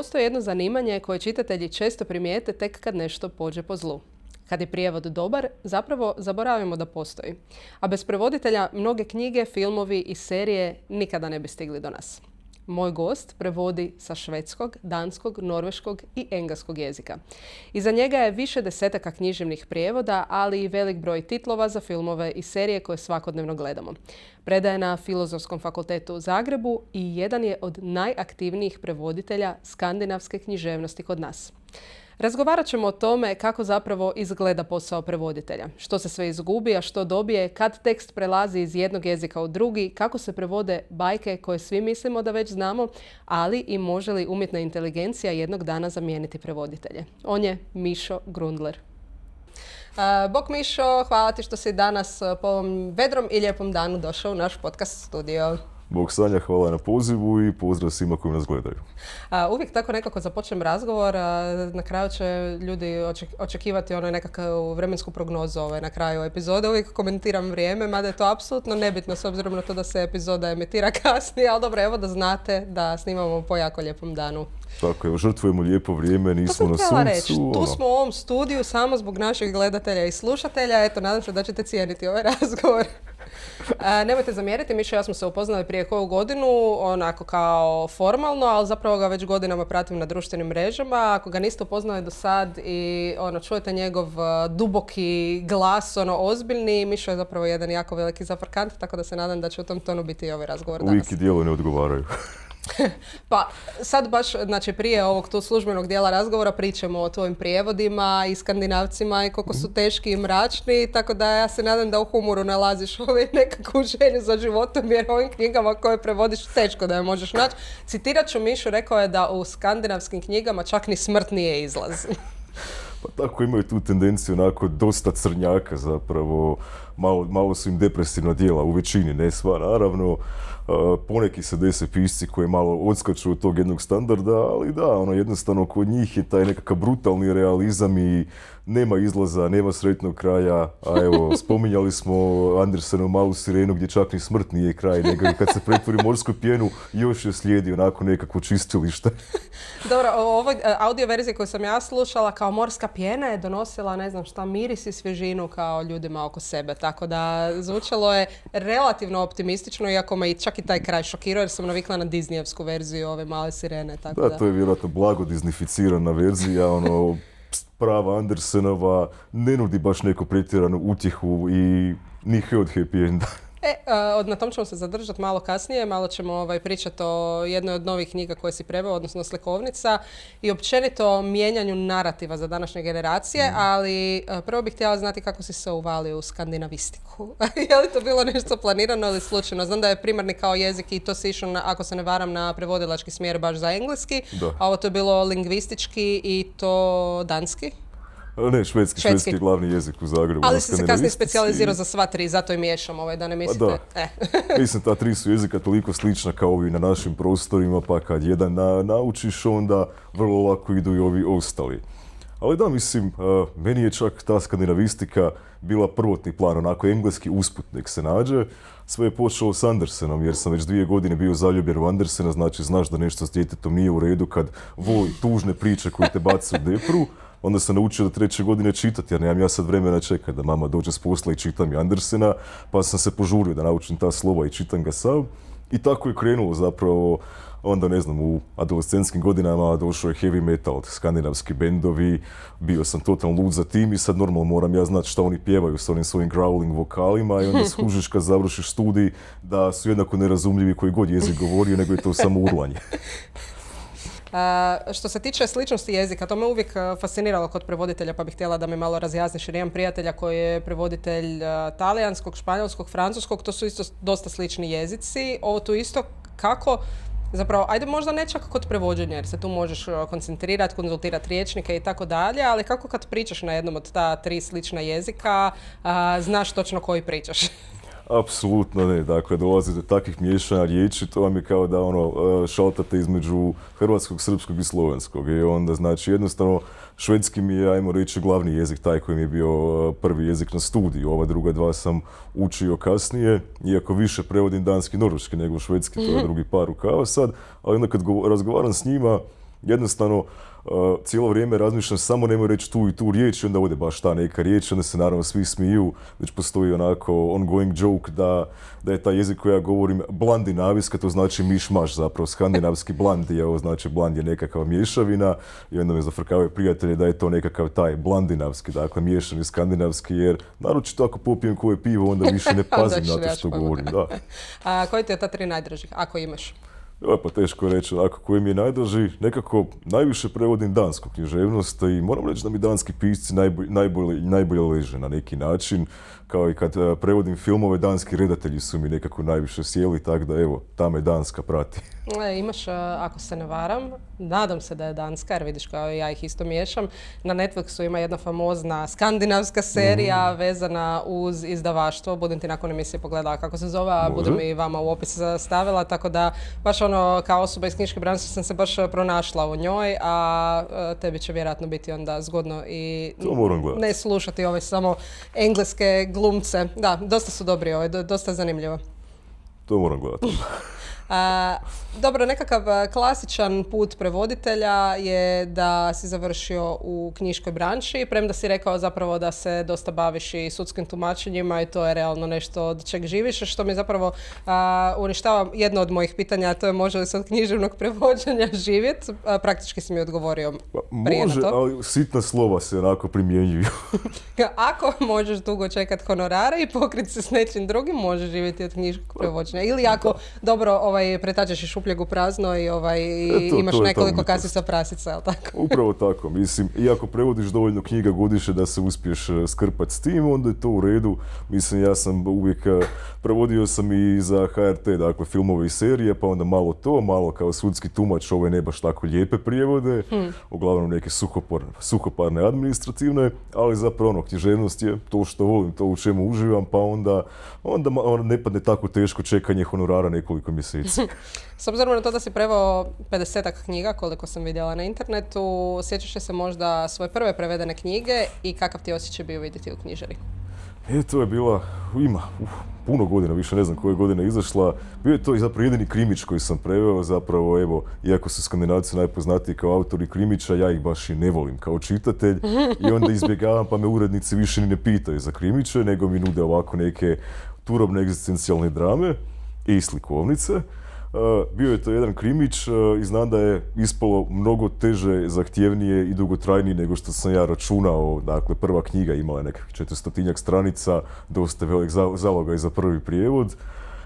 postoji jedno zanimanje koje čitatelji često primijete tek kad nešto pođe po zlu. Kad je prijevod dobar, zapravo zaboravimo da postoji. A bez prevoditelja mnoge knjige, filmovi i serije nikada ne bi stigli do nas. Moj gost prevodi sa švedskog, danskog, norveškog i engleskog jezika. Iza njega je više desetaka književnih prijevoda, ali i velik broj titlova za filmove i serije koje svakodnevno gledamo. Predaje na Filozofskom fakultetu u Zagrebu i jedan je od najaktivnijih prevoditelja skandinavske književnosti kod nas. Razgovarat ćemo o tome kako zapravo izgleda posao prevoditelja, što se sve izgubi, a što dobije, kad tekst prelazi iz jednog jezika u drugi, kako se prevode bajke koje svi mislimo da već znamo, ali i može li umjetna inteligencija jednog dana zamijeniti prevoditelje. On je Mišo Grundler. Bok Mišo, hvala ti što si danas po ovom vedrom i lijepom danu došao u naš podcast studio. Bog Sanja, hvala na pozivu i pozdrav svima koji nas gledaju. Uvijek tako nekako započnem razgovor, na kraju će ljudi očekivati nekakvu vremensku prognozu na kraju epizode. Uvijek komentiram vrijeme, mada je to apsolutno nebitno s obzirom na to da se epizoda emitira kasnije, ali dobro, evo da znate da snimamo po jako lijepom danu. Tako je, žrtvujemo lijepo vrijeme, nismo na suncu. Reći. Tu smo u ovom studiju samo zbog naših gledatelja i slušatelja. Eto, nadam se da ćete cijeniti ovaj razgovor. Nemojte zamjeriti, Mišo, ja smo se upoznali prije koju godinu, onako kao formalno, ali zapravo ga već godinama pratim na društvenim mrežama. Ako ga niste upoznali do sad i čujete njegov duboki glas, ozbiljni, Mišo je zapravo jedan jako veliki zafrkant, tako da se nadam da će u tom tonu biti i ovaj razgovor danas. Uvijek i dijelo ne odgovaraju. Pa sad baš, prije ovog tu službenog dijela razgovora pričamo o tvojim prijevodima i skandinavcima i koliko su teški i mračni, tako da ja se nadam da u humoru nalaziš nekakvu želju za životom, jer ovim knjigama koje prevodiš teško da je možeš naći. Citirat ću Mišu, rekao je da u skandinavskim knjigama čak ni smrt nije izlaz. Pa tako imaju tu tendenciju dosta crnjaka zapravo, malo su im depresivna djela u većini, ne sva naravno. Poneki se dese pisci koji malo odskaču od tog jednog standarda, ali da, jednostavno kod njih je taj nekakav brutalni realizam i nema izlaza, nema sretnog kraja, a evo, spominjali smo Andersenovu Malu sirenu gdje čak ni smrt nije kraj, nego kad se pretvori u morsku pjenu još je slijedi onako nekakvo čistilište. Dobro, u ovoj audio verziji koju sam ja slušala kao morska pjena je donosila, ne znam šta, miris i svježinu kao ljudima oko sebe, tako da zvučalo je relativno optimistično, iako me čak i taj kraj šokirao jer sam navikla na Disneyevsku verziju ove Male sirene. Tako da, to je vjerojatno blago disnificirana verzija, prava Andersenova ne nudi baš neku pretjeranu utjehu i ni od happy enda. Na tom ćemo se zadržati malo kasnije, malo ćemo pričati o jednoj od novih knjiga koje si preveo, odnosno slikovnica i općenito mijenjanju narativa za današnje generacije, ali prvo bih htjela znati kako si se uvalio u skandinavistiku. Je li to bilo nešto planirano ili slučajno? Znam da je primarni kao jezik i to si išao, ako se ne varam, na prevodilački smjer baš za engleski, a ovo to je bilo lingvistički i to danski? Ne, švedski je glavni jezik u Zagrebu. Ali si se kasnije specijalizirao za sva tri, zato i miješam da ne mislite. Mislim, ta tri su jezika toliko slična kao ovi na našim prostorima, pa kad jedan naučiš, onda vrlo lako idu i ovi ostali. Ali da, mislim, meni je čak ta skandinavistika bila prvotni plan, onako engleski usput nek se nađe. Sve je počelo s Andersenom, jer sam već 2 godine bio zaljubljen u Andersena, znači znaš da nešto s djetetom nije u redu kad voli tužne priče koje te baci u depru. Onda sam naučio do 3. godine čitati, jer nemam ja sad vremena čekati da mama dođe s posla i čitam i Andersena, pa sam se požurio da naučim ta slova i čitam ga sam. I tako je krenulo zapravo, onda ne znam, u adolescentskim godinama došao je heavy metal, skandinavski bendovi, bio sam totalno lud za tim i sad normalno moram ja znati šta oni pjevaju s onim svojim growling vokalima i onda skužiš kad završiš studij da su jednako nerazumljivi koji god jezik govorio, nego je to samo urlanje. Što se tiče sličnosti jezika, to me uvijek fasciniralo kod prevoditelja, pa bih htjela da mi malo razjasniš jer imam prijatelja koji je prevoditelj talijanskog, španjolskog, francuskog, to su isto dosta slični jezici. Ovo tu isto kako, zapravo, ajde možda ne čak kod prevođenja jer se tu možeš koncentrirati, konzultirati riječnike i tako dalje, ali kako kad pričaš na jednom od ta 3 slična jezika, znaš točno koji pričaš? Apsolutno ne, dakle dolazi do takvih miješanja riječi, to vam je kao da šaltate između hrvatskog, srpskog i slovenskog i onda znači jednostavno švedski mi je, ajmo reći, glavni jezik, taj koji mi je bio prvi jezik na studiju, ova druga 2 sam učio kasnije, iako više prevodim danski i norveški nego švedski, to je drugi par rukava sad, ali onda kad razgovaram s njima, jednostavno cijelo vrijeme razmišljam samo nemoj reći tu i tu riječ i onda ode baš ta neka riječ, onda se naravno svi smiju, već postoji onako ongoing joke da je taj jezik koji ja govorim blandinaviska, to znači miš-maš zapravo, skandinavski blandi, evo znači bland je nekakav mješavina i onda me zafrkavaju prijatelje da je to nekakav taj blandinavski, dakle miješani skandinavski, jer naročito ako popijem koje pivo onda više ne pazim na to što govorim, da. A koji ti je ta 3 najdražih, ako imaš? Pa teško je reći, onako koji mi je najdraži, nekako najviše prevodim dansku književnost i moram reći da mi danski pisci najbolje leže na neki način, kao i kad prevodim filmove, danski redatelji su mi nekako najviše sjeli, tako da evo, ta me danska prati. Imaš, ako se ne varam, nadam se da je danska, jer vidiš kao ja ih isto miješam, na Netflixu ima jedna famozna skandinavska serija vezana uz izdavaštvo, budem ti nakon emisije pogledala kako se zove, a budem i vama u opis stavila, tako da baš ono, kao osoba iz knjiške branše sam se baš pronašla u njoj, a tebi će vjerojatno biti onda zgodno i ne slušati ove samo engleske glumce. Da, dosta su dobri, dosta zanimljivo. To moram gledati. Dobro, nekakav klasičan put prevoditelja je da si završio u knjiškoj branši, premda si rekao zapravo da se dosta baviš i sudskim tumačenjima i to je realno nešto od čeg živiš, što mi zapravo uništava jedno od mojih pitanja, a to je može li se od književnog prevođenja živjeti. Praktički si mi odgovorio prije može, na to. ali sitna slova se onako primjenjuju. Ako možeš dugo čekati honorare i pokriti se s nečim drugim, možeš živjeti od književnog prevođenja. Ili ako dobro pretačeš iz šupljeg u prazno i imaš nekoliko kasica prasica, jel tako? Upravo tako, mislim, i ako prevodiš dovoljno knjiga godišnje da se uspiješ skrpati s tim, onda je to u redu. Mislim, ja sam uvijek prevodio sam i za HRT, dakle, filmove i serije, pa onda malo to, malo kao sudski tumač, ove ne baš tako lijepe prijevode, uglavnom neke suhoparne administrativne, ali zapravo ono, književnost je to što volim, to u čemu uživam, pa onda ne padne tako teško čekanje honorara nekoliko mjeseci. S obzirom na to da si preveo 50-ak knjiga, koliko sam vidjela na internetu, sjećaš se možda svoje prve prevedene knjige i kakav ti osjećaj bio vidjeti u knjižari? To je bila, puno godina, više ne znam koje godine izašla. Bio je to i zapravo jedini krimić koji sam preveo, zapravo evo, iako su Skandinavci najpoznatiji kao autori krimića, ja ih baš i ne volim kao čitatelj i onda izbjegavam pa me urednici više ni ne pitaju za krimiće, nego mi nude ovako neke turobne egzistencijalne drame i slikovnice. Bio je to jedan krimić i znam da je ispalo mnogo teže, zahtjevnije i dugotrajnije nego što sam ja računao. Dakle, prva knjiga imala je nekakvih 400-tinjak stranica, dosta velik zalogaj za prvi prijevod.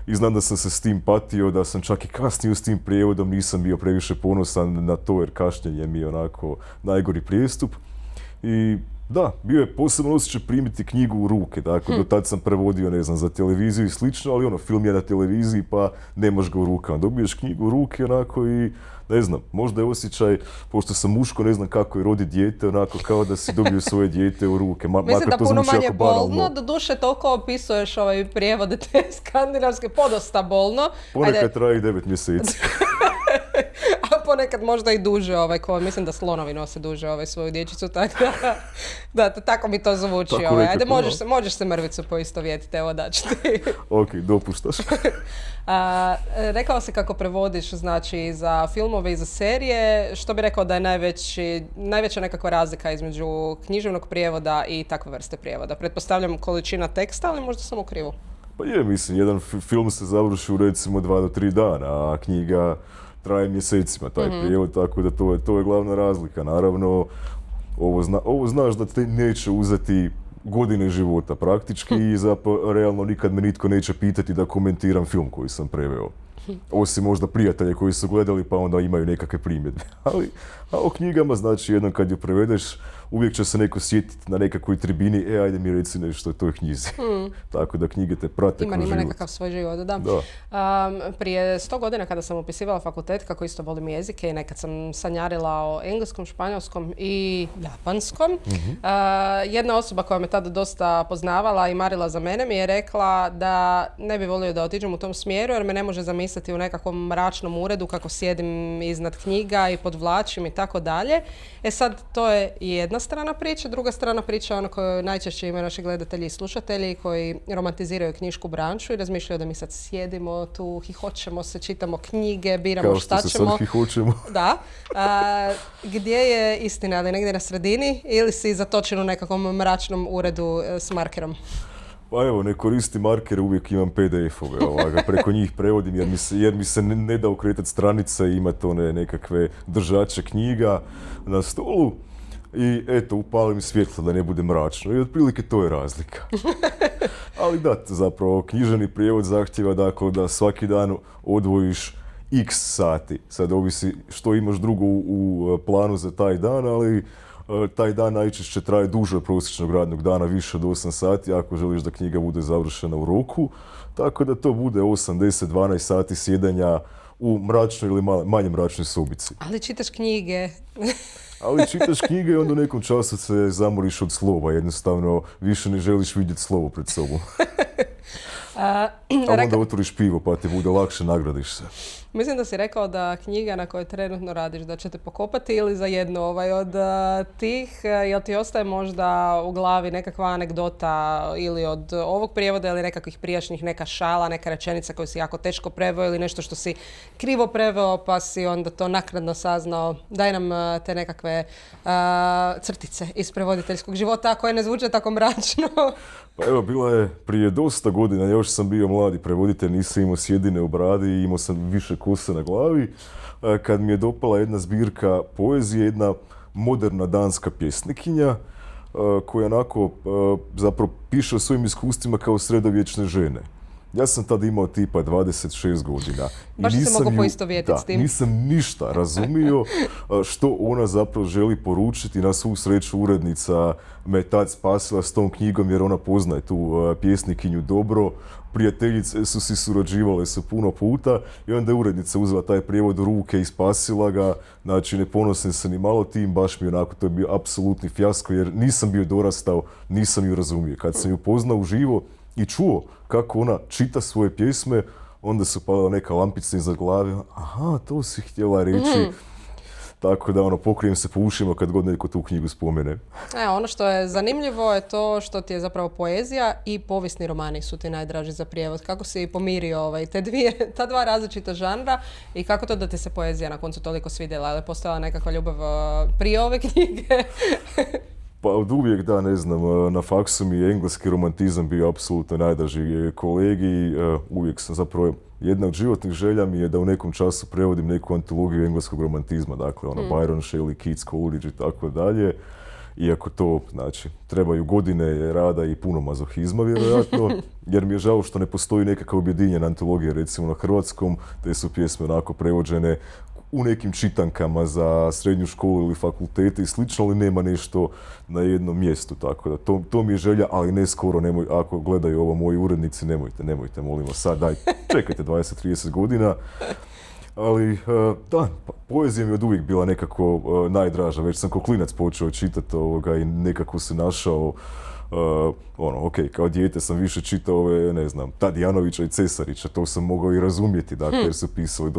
I znam da sam se s tim patio, da sam čak i kasnio s tim prijevodom, nisam bio previše ponosan na to jer kašnjenje mi je onako najgori prijestup. I da, bio je posebno osjećaj primiti knjigu u ruke, dakle, do tad sam prevodio, ne znam, za televiziju i slično, ali ono, film je na televiziji pa nemaš ga u rukama. Dobiješ knjigu u ruke, onako, i ne znam, možda je osjećaj, pošto sam muško, ne znam kako je rodi dijete, onako, kao da si dobio svoje dijete u ruke. Mislim da puno manje bolno, doduše toliko opisuješ prijevode te skandinavske, podosta bolno. Ponekad traje 9 mjeseci. A ponekad možda i duže, mislim da slonovi nose duže svoju dječicu, tako da, tako mi to zvuči. Ajde, možeš se mrvicu poistovjetiti, evo daću ti. Ok, dopuštaš. Rekao si kako prevodiš, znači, za filmove i za serije. Što bi rekao da je najveća nekakva razlika između književnog prijevoda i takve vrste prijevoda? Pretpostavljam količina teksta, ali možda sam u krivu. Pa je, mislim, jedan film se završi u recimo 2 do 3 dana, a knjiga traje mjesecima, taj prijevod, tako da to je glavna razlika. Naravno, ovo znaš da te neće uzeti godine života praktički i zapravo realno nikad me nitko neće pitati da komentiram film koji sam preveo. Osim možda prijatelje koji su gledali pa onda imaju nekakve primjedbe. A o knjigama, znači, jednom kad ju prevedeš, uvijek će se neko sjetiti na nekakvoj tribini, ajde mi reci nešto o toj knjizi. Tako da knjige te prate kroz život. Ima nekakav svoj život, da. Prije 100 godina kada sam upisivala fakultet, kako isto volim jezike i nekad sam sanjarila o engleskom, španjolskom i japanskom, jedna osoba koja me tada dosta poznavala i marila za mene mi je rekla da ne bi volio da otiđem u tom smjeru jer me ne može zamisliti zamisliti u nekakvom mračnom uredu kako sjedim iznad knjiga i podvlačim i tako dalje. E sad, to je jedna strana priče. Druga strana priče je ono koju najčešće imaju naši gledatelji i slušatelji koji romantiziraju knjišku branšu i razmišljaju da mi sad sjedimo tu, hihoćemo se, čitamo knjige, biramo šta ćemo. Kao što se sad hihoćemo. Da. Gdje je istina? Ali negdje na sredini ili si zatočen u nekakvom mračnom uredu s markerom? Pa evo, ne koristim markere, uvijek imam PDF-ove, preko njih prevodim jer mi se ne da okretati stranice i imati one nekakve držače knjiga na stolu. I eto, upalim svjetlo da ne bude mračno i otprilike to je razlika. Ali da, zapravo književni prijevod zahtjeva dakle da svaki dan odvojiš x sati. Sad ovisi što imaš drugo u planu za taj dan, ali taj dan najčešće traje duže od prosječnog radnog dana, više od 8 sati, ako želiš da knjiga bude završena u roku. Tako da to bude 8, 10, 12 sati sjedanja u mračnoj ili manje mračnoj sobici. Ali čitaš knjige. Ali čitaš knjige i onda u nekom času se zamoriš od slova, jednostavno više ne želiš vidjeti slovo pred sobom. A onda otvoriš pivo pa ti bude lakše, nagradiš se. Mislim da si rekao da knjiga na kojoj trenutno radiš da će te pokopati ili za jednu od tih, jel ti ostaje možda u glavi nekakva anegdota ili od ovog prijevoda ili nekakvih prijašnjih, neka šala, neka rečenica koju si jako teško preveo ili nešto što si krivo preveo pa si onda to naknadno saznao. Daj nam te nekakve crtice iz prevoditeljskog života koje ne zvuče tako mračno. Pa evo, bila je prije dosta godina, još sam bio mladi prevoditelj, nisam imao sjedine u bradi i imao sam više kose na glavi, kad mi je dopala jedna zbirka poezije, jedna moderna danska pjesnikinja koja onako zapravo piše o svojim iskustvima kao sredovječne žene. Ja sam tad imao tipa 26 godina. Baš se mogu poistovjetiti s tim. Nisam ništa razumio što ona zapravo želi poručiti. Na svu sreću urednica me tad spasila s tom knjigom jer ona poznaje tu pjesnikinju dobro. Prijateljice su si surađivale su puno puta i onda je urednica uzela taj prijevod u ruke i spasila ga. Znači, ne ponosim se ni malo tim, baš mi onako, to je bio apsolutni fijasko jer nisam bio dorastao, nisam ju razumio. Kad sam ju poznao uživo i čuo kako ona čita svoje pjesme, onda su palila neka lampica iza glave. Aha, to si htjela reći. Tako da pokrijem se po ušima kad god neko tu knjigu spomene. Ono što je zanimljivo je to što ti je zapravo poezija i povijesni romani su ti najdraži za prijevod. Kako si pomirio ta dva različita žanra i kako to da ti se poezija na koncu toliko svidjela? Je li postojala nekakva ljubav prije ove knjige? Pa od uvijek da, ne znam, na faksu mi je engleski romantizam bio apsolutno najdraži kolegij. Uvijek sam zapravo, jedna od životnih želja mi je da u nekom času prevodim neku antologiju engleskog romantizma, dakle Byron, Shelley, Keats, Coleridge i tako dalje. Iako to, znači, trebaju godine rada i puno mazohizma, vjerojatno, jer mi je žao što ne postoji nekakva objedinjena antologija, recimo na hrvatskom, te su pjesme onako prevođene u nekim čitankama za srednju školu ili fakultete i slično, ali nema nešto na jednom mjestu, tako da to mi je želja, ali ne skoro, nemoj, ako gledaju ovo moji urednici, nemojte, molim vas, sad daj, čekajte 20-30 godina. Ali da, poezija mi je od uvijek bila nekako najdraža, već sam ko klinac počeo čitati i nekako se našao, kao dijete sam više čitao ove, ne znam, Tadijanovića i Cesarića, to sam mogao i razumjeti, dakle, jer su pisali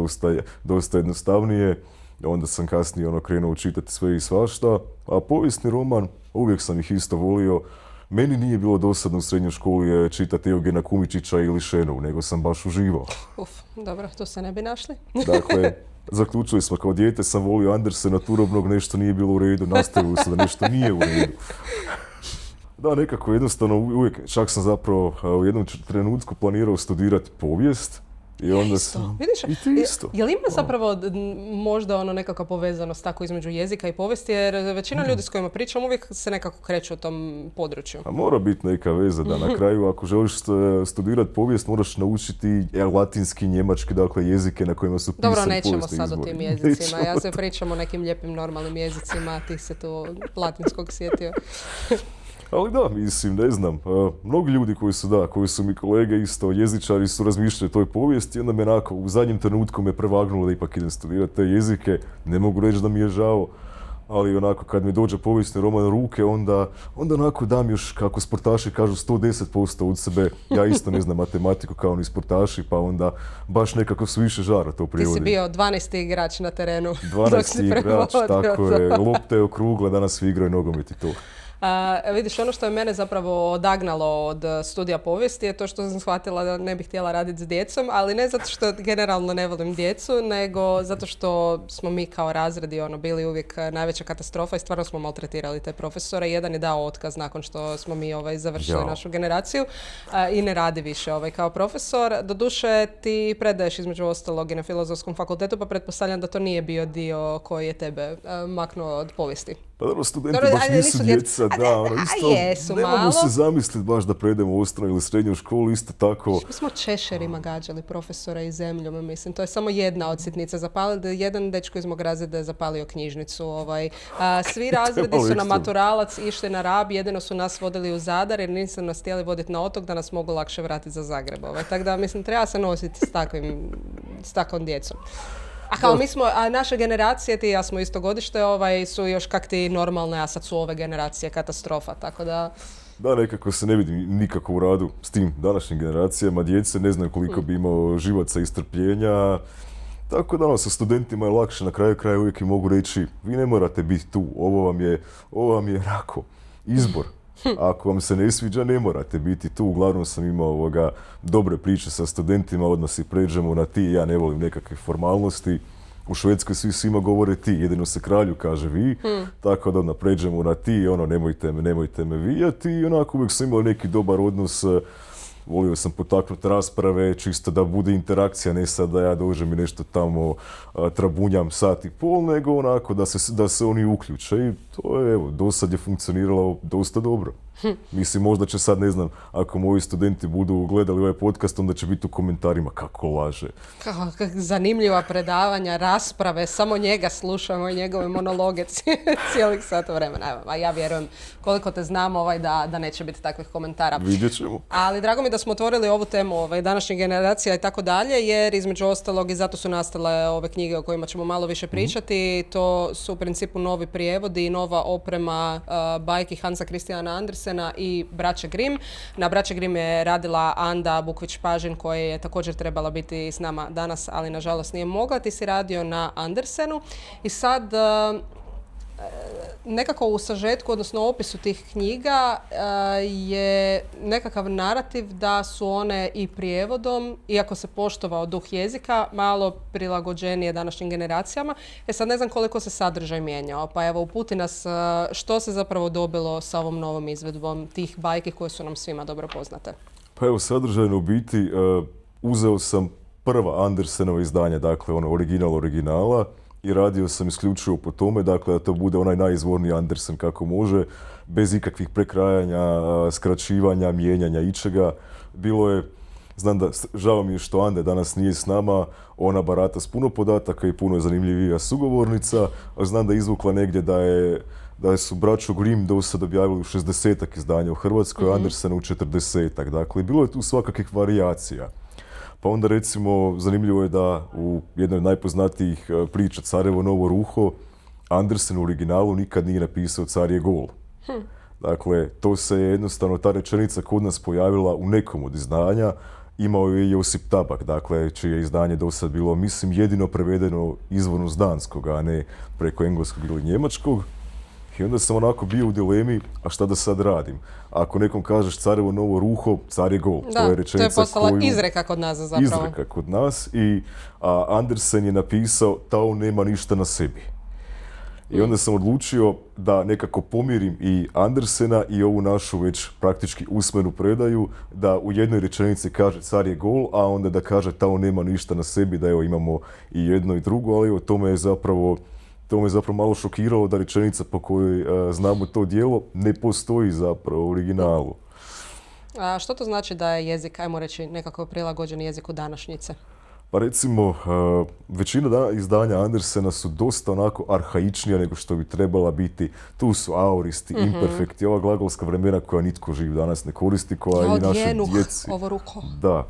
dosta jednostavnije. Onda sam kasnije krenuo čitati sve i svašta, a povijesni roman, uvijek sam ih isto volio. Meni nije bilo dosadno u srednjoj školi čitati Eugena Kumičića ili Šenovu, nego sam baš uživao. Dobro, to se ne bi našli. Dakle, zaključili smo, kao dijete sam volio Andersena, Turobnog, nešto nije bilo u redu, nastavili se da nešto nije u redu. Da, nekako jednostavno uvijek, čak sam zapravo u jednom trenutku planirao studirati povijest. I onda sam... Vidiš, i ti isto. Jel ima zapravo možda nekakva povezanost tako između jezika i povijesti, jer većina ljudi s kojima pričam uvijek se nekako kreću u tom području. A mora biti neka veza da na kraju ako želiš studirati povijest moraš naučiti latinski, njemački, dakle jezike na kojima su pisani povijesni izvori. Dobro, nećemo sad o tim jezicima. Ja se pričam o nekim lijepim normalnim jezicima, ti se tu latinskog sjetio. Ali da, mislim, ne znam, mnogi ljudi koji su mi kolege isto jezičari su razmišljali o toj povijesti i onda me u zadnjem trenutku me prevagnulo da ipak idem studirati te jezike. Ne mogu reći da mi je žao, ali onako kad mi dođe povijesni roman u ruke, onda onako dam još, kako sportaši kažu, 110% od sebe. Ja isto ne znam matematiku kao ni sportaši, pa onda baš nekako su više žara to prijevodim. Ti si bio 12. igrač na terenu. 12. igrač, tako je. Lopta je okrugla, danas svi igraju nogomet i to. Vidiš, ono što je mene zapravo odagnalo od studija povijesti je to što sam shvatila da ne bih htjela raditi s djecom, ali ne zato što generalno ne volim djecu, nego zato što smo mi kao razredi bili uvijek najveća katastrofa i stvarno smo maltretirali te profesore. Jedan je dao otkaz nakon što smo mi završili našu generaciju i ne radi više kao profesor. Doduše, ti predaješ između ostalog i na Filozofskom fakultetu, pa pretpostavljam da to nije bio dio koji je tebe maknuo od povijesti. Pa dobro, studenti baš nisu djeca, isto, ne mogu se zamisliti baš da predemo u osnovnu ili srednju školu, isto tako. Mi smo češerima gađali profesora i zemljom, mislim, to je samo jedna od sitnica. Jedan dečko iz mog razreda je zapalio knjižnicu. Svi razredi su na maturalac išli na Rab, jedino su nas vodili u Zadar jer nisu nas htjeli voditi na otok da nas mogu lakše vratiti za Zagreb. Tako da, mislim, treba se nositi s takvom djecom. A kao mi smo, a naše generacije, ti i ja smo isto godište, su još kak ti normalne, a sad su ove generacije katastrofa, tako da... Da, nekako se ne vidim nikako u radu s tim današnjim generacijama. Djece ne znaju koliko bi imao živaca i strpljenja. Tako da sa studentima je lakše, na kraju kraja uvijek im mogu reći, vi ne morate biti tu, ovo vam je rako, izbor. Ako vam se ne sviđa, ne morate biti tu. Uglavnom sam imao dobre priče sa studentima, odmah si pređemo na ti, ja ne volim nekakve formalnosti. U Švedskoj svi svima govore ti, jedino se kralju kaže vi, tako da odmah pređemo na ti, nemojte me vijati i onako uvijek sam imao neki dobar odnos. Volio sam potaknuti rasprave, čisto da bude interakcija, ne sad da ja dođem i nešto tamo trabunjam sat i pol, nego onako da se oni uključe i to je, do sad je funkcioniralo dosta dobro. Mislim, možda će sad, ne znam, ako moji studenti budu gledali ovaj podcast, onda će biti u komentarima kako laže. Zanimljiva predavanja, rasprave, samo njega slušamo i njegove monologe cijelih sata vremena. A ja vjerujem, koliko te znam, da neće biti takvih komentara. Vidjet ćemo. Ali drago mi da smo otvorili ovu temu današnjih generacija i tako dalje, jer između ostalog i zato su nastale ove knjige o kojima ćemo malo više pričati. To su u principu novi prijevodi i nova oprema bajki Hansa Christiana Andersena i Braće Grimm. Na Braće Grimm je radila Anda Bukvić-Pažin koja je također trebala biti s nama danas, ali nažalost nije mogla. Ti si radio na Andersenu i sad nekako u sažetku, odnosno opisu tih knjiga je nekakav narativ da su one i prijevodom, iako se poštovao duh jezika, malo prilagođenije današnjim generacijama. Sad ne znam koliko se sadržaj mijenjao, pa evo uputi nas što se zapravo dobilo sa ovom novom izvedbom tih bajki koje su nam svima dobro poznate. Pa evo, sadržajno u biti uzeo sam prva Andersenova izdanja, dakle originala, i radio sam isključivo po tome, dakle, da to bude onaj najizvorniji Andersen kako može, bez ikakvih prekrajanja, skraćivanja, mijenjanja ičega. Bilo je, znam da, žao mi je što Ande danas nije s nama, ona barata s puno podataka i puno je zanimljivija sugovornica, a znam da je izvukla negdje da su braću Grimm do sad objavili u 60-ak izdanja u Hrvatskoj, Andersen u 40-ak, dakle, bilo je tu svakakvih varijacija. Pa onda recimo zanimljivo je da u jednoj od najpoznatijih priča Carevo novo ruho Andersen u originalu nikad nije napisao car je gol. Dakle, to se je jednostavno, ta rečenica kod nas pojavila u nekom od izdanja. Imao je Josip Tabak, dakle, čije izdanje do sad bilo, mislim, jedino prevedeno izvorno s danskog, a ne preko engleskog ili njemačkog. I onda sam onako bio u dilemi, a šta da sad radim? Ako nekom kažeš Carevo novo ruho, car je gol. Da, to je rečenica to je postala izreka kod nas zapravo. Izreka kod nas i Andersen je napisao Tao nema ništa na sebi. I onda sam odlučio da nekako pomirim i Andersena i ovu našu već praktički usmenu predaju, da u jednoj rečenici kaže car je gol, a onda da kaže Tao nema ništa na sebi, da evo imamo i jedno i drugo, ali evo to me je zapravo malo šokiralo da rečenica po kojoj znamo to djelo ne postoji zapravo u originalu. A što to znači da je jezik, ajmo reći, nekako prilagođen jeziku današnjice? Pa recimo, većina izdanja Andersena su dosta onako arhaičnija nego što bi trebala biti. Tu su aoristi, imperfekti, ova glagolska vremena koja nitko živ danas ne koristi, koja i našoj djeci... ovo ruko. Da,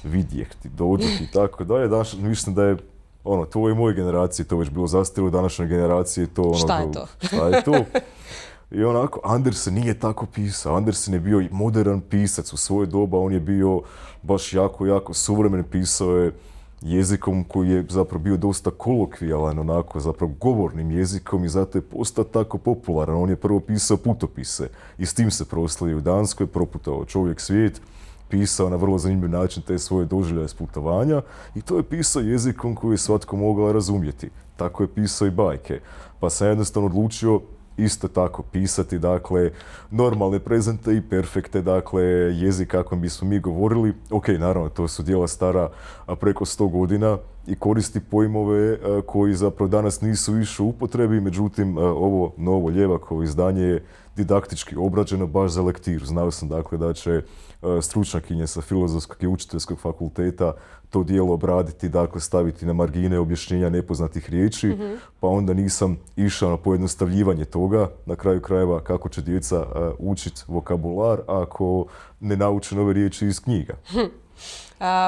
vidjeh ti, dođe ti, tako da je. Mislim da je ono, tvoje i moje generacije to već bilo zastarjelo, današnje generacije to ono... Šta je to? Šta je to? I onako, Andersen nije tako pisao. Andersen je bio modern pisac u svoje doba, on je bio baš jako suvremen, pisao je jezikom koji je zapravo bio dosta kolokvijalan, onako, zapravo govornim jezikom i zato je postao tako popularan. On je prvo pisao putopise i s tim se proslavio u Danskoj, proputovao čovjek svijet, pisao na vrlo zanimljiv način te svoje doživljaje s putovanja i to je pisao jezikom koji je svatko mogao razumjeti. Tako je pisao i bajke. Pa sam jednostavno odlučio isto tako pisati, dakle, normalne prezente i perfekte, dakle, jezik kako bismo mi govorili. Ok, naravno, to su djela stara preko 100 godina i koristi pojmove koji zapravo danas nisu više u upotrebi, međutim, ovo novo Ljevakovo izdanje je didaktički obrađeno baš za lektiru. Znao sam, dakle, da će stručnjakinje sa Filozofskog i učiteljskog fakulteta to dijelo obraditi, dakle staviti na margine objašnjenja nepoznatih riječi, pa onda nisam išao na pojednostavljivanje toga, na kraju krajeva kako će djeca učiti vokabular ako ne nauče nove riječi iz knjiga.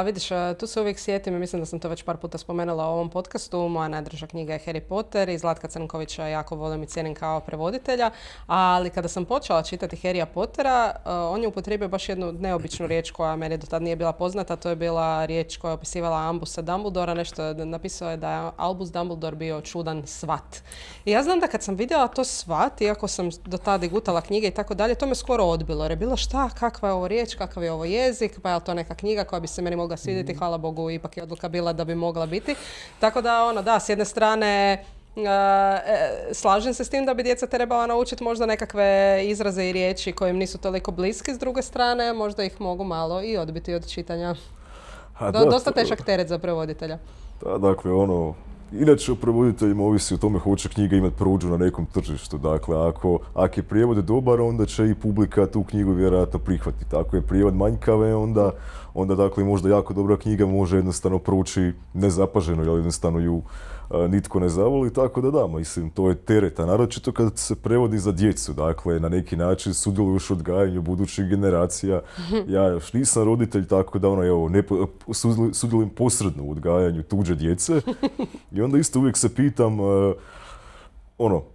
Vidiš, tu se uvijek sjetim i mislim da sam to već par puta spomenula u ovom podcastu. Moja najdraža knjiga je Harry Potter i Zlatka Crnkovića jako volim i cijenim kao prevoditelja, ali kada sam počela čitati Harrya Pottera, on je upotrijebio baš jednu neobičnu riječ koja meni do tad nije bila poznata. To je bila riječ koja je opisivala Ambusa Dumbledora, nešto napisao je da je Albus Dumbledore bio čudan svat. I ja znam da kad sam vidjela to svat, iako sam do tada gutala knjige i tako dalje, to me skoro odbilo jer je bilo šta, kakva je ovo riječ, kakav je ovo jezik, pa je li to neka knjiga koja bi se meni mogla svidjeti, hvala Bogu, ipak je odluka bila da bi mogla biti. Tako da, da, s jedne strane slažem se s tim da bi djeca trebala naučiti možda nekakve izraze i riječi koje im nisu toliko bliski, s druge strane možda ih mogu malo i odbiti od čitanja. Dosta težak teret za prevoditelja. Da, dakle, inače o prevoditeljima ovisi o tome hoće knjiga imati prođu na nekom tržištu. Dakle, ako je prijevod dobar, onda će i publika tu knjigu vjerojatno prihvatiti. Ako je prijevod manjkave, onda dakle, možda jako dobra knjiga može jednostavno proći nezapaženo, jer jednostavno ju nitko ne zavoli, tako da, mislim, to je tereta, naročito kad se prevodi za djecu, dakle, na neki način sudjeluješ u odgajanju budućih generacija. Ja još nisam roditelj, tako da, sudjelujem posredno u odgajanju tuđe djece i onda isto uvijek se pitam,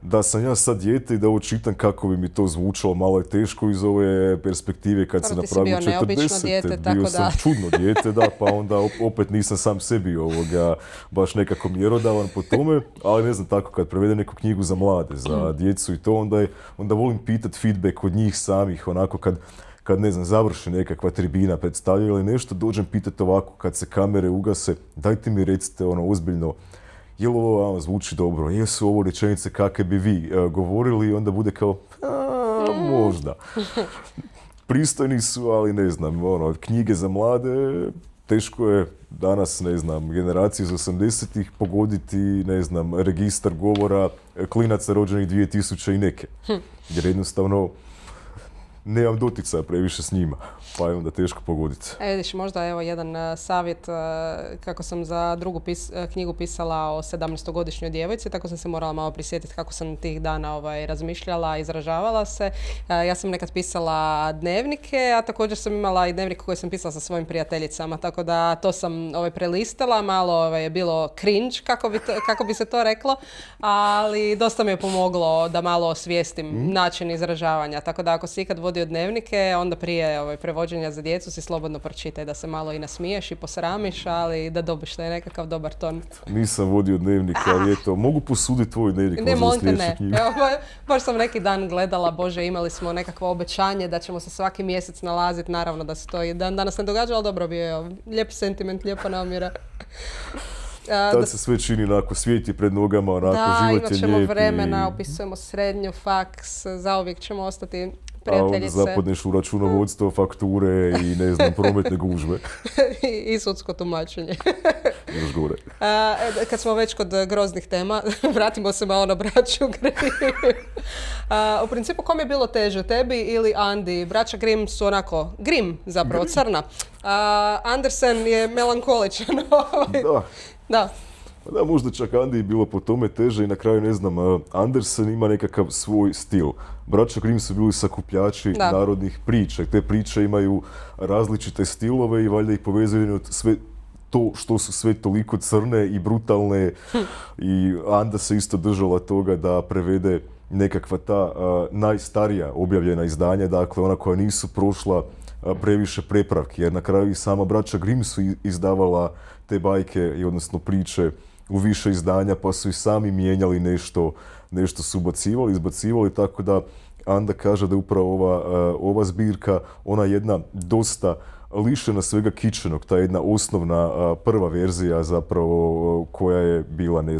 da sam ja sad dijete i da ovo čitam kako bi mi to zvučalo, malo je teško iz ove perspektive kad se napravio 40. Bio sam čudno dijete, da, pa onda opet nisam sam sebi baš nekako mjerodavan po tome, ali ne znam, tako kad prevedem neku knjigu za mlade, za djecu i to, onda volim pitati feedback od njih samih, onako kad ne znam, završi nekakva tribina predstavlja ili nešto, dođem pitati ovako kad se kamere ugase, dajte mi recite ozbiljno, je li ovo vam zvuči dobro, jesu ovo rečenice kakve bi vi govorili i onda bude kao, možda. Pristojni su, ali ne znam, knjige za mlade, teško je danas, ne znam, generacije iz 80-ih pogoditi, ne znam, registar govora klinaca rođenih 2000 i neke. Jer jednostavno nemam doticaja previše s njima, pa je onda teško pogoditi. Vidiš, možda evo jedan savjet, kako sam za drugu knjigu pisala o 17-godišnjoj djevojci, tako sam se morala malo prisjetiti kako sam tih dana razmišljala, izražavala se. Ja sam nekad pisala dnevnike, a također sam imala i dnevnik koji sam pisala sa svojim prijateljicama, tako da to sam prelistala, malo je bilo cringe, kako bi se to reklo, ali dosta mi je pomoglo da malo osvijestim način izražavanja, tako da ako si ikad vodio dnevnike, onda prije prevođenja za djecu si slobodno pročitaj da se malo i nasmiješ i posramiš, ali da dobiš taj nekakav dobar ton. Nisam vodio dnevnik, ali eto, mogu posuditi tvoj dnevnik. Ne, molim ne. Evo, baš sam neki dan gledala, Bože, imali smo nekakvo obećanje da ćemo se svaki mjesec nalaziti, naravno da se to i dan danas ne događa, ali dobro bio je lijep sentiment, lijepa namjera. Tad se sve čini onako, svijet je pred nogama, onako, život je lijep. Da, imat ćemo vremena, upisujemo srednju, faks, zauvijek ćemo ostati prijateljice. A onda zapadneš u računovodstvo, fakture i ne znam, prometne gužve. I sudsko tumačenje. Još gore. Kad smo već kod groznih tema, vratimo se malo na braću Grimm. U principu, kom je bilo teže, tebi ili Andi? Braća Grimm su onako, Grimm zapravo, crna. Andersen je melankoličan. Da. Da, možda čak Andi je bilo po tome teže i na kraju, ne znam, Andersen ima nekakav svoj stil. Braća Grimm su bili sakupljači narodnih priča. Te priče imaju različite stilove i valjda ih povezuje sve to što su sve toliko crne i brutalne i Anda se isto držala toga da prevede nekakva ta najstarija objavljena izdanja, dakle ona koja nisu prošla previše prepravki, jer na kraju i sama braća Grimm su izdavala te bajke, odnosno priče u više izdanja, pa su i sami mijenjali nešto su ubacivali, izbacivali, tako da Anda kaže da je upravo ova zbirka, ona jedna dosta lišena svega kičenog, ta jedna osnovna prva verzija zapravo koja je bila, ne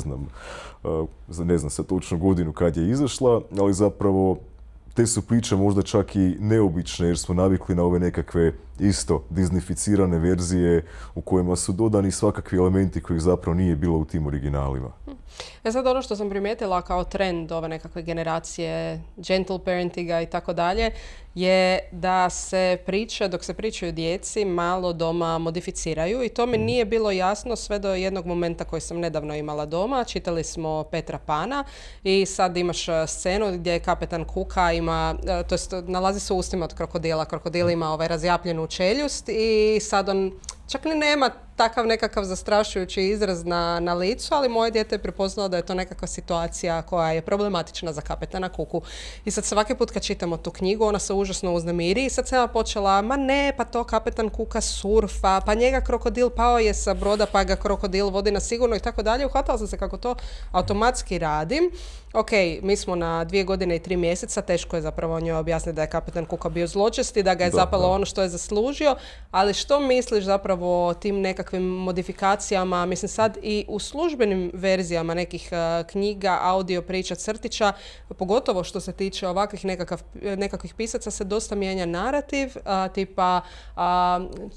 znam sad točno godinu kad je izašla, ali zapravo te su priče možda čak i neobične jer smo navikli na ove nekakve isto disneyficirane verzije u kojima su dodani svakakvi elementi kojih zapravo nije bilo u tim originalima. Sad ono što sam primijetila kao trend ove nekakve generacije gentle parentinga i tako dalje je da se priče, dok se pričaju djeci, malo doma modificiraju i to mi nije bilo jasno sve do jednog momenta koji sam nedavno imala doma. Čitali smo Petra Pana i sad imaš scenu gdje kapetan Kuka ima, to jest nalazi se u ustima od krokodila. Krokodil ima razjapljenu čeljust i sad on čak ni nema takav nekakav zastrašujući izraz na licu, ali moje dijete je prepoznalo da je to nekakva situacija koja je problematična za kapetana Kuku. I sad svaki put kad čitamo tu knjigu, ona se užasno uznemiri i sad sam ja počela, ma ne, pa to kapetan Kuka surfa, pa njega krokodil pao je sa broda, pa ga krokodil vodi na sigurno i tako dalje. Uhvatila sam se kako to automatski radim. Ok, mi smo na 2 godine i 3 mjeseca, teško je zapravo njoj objasniti da je kapetan Kuka bio zločest i da ga je zapalo ono što je zaslužio, ali što misliš zapravo o tim nekakvim modifikacijama, mislim sad i u službenim verzijama nekih knjiga, audio, priča, crtića, pogotovo što se tiče ovakvih nekakvih pisaca se dosta mijenja narativ, tipa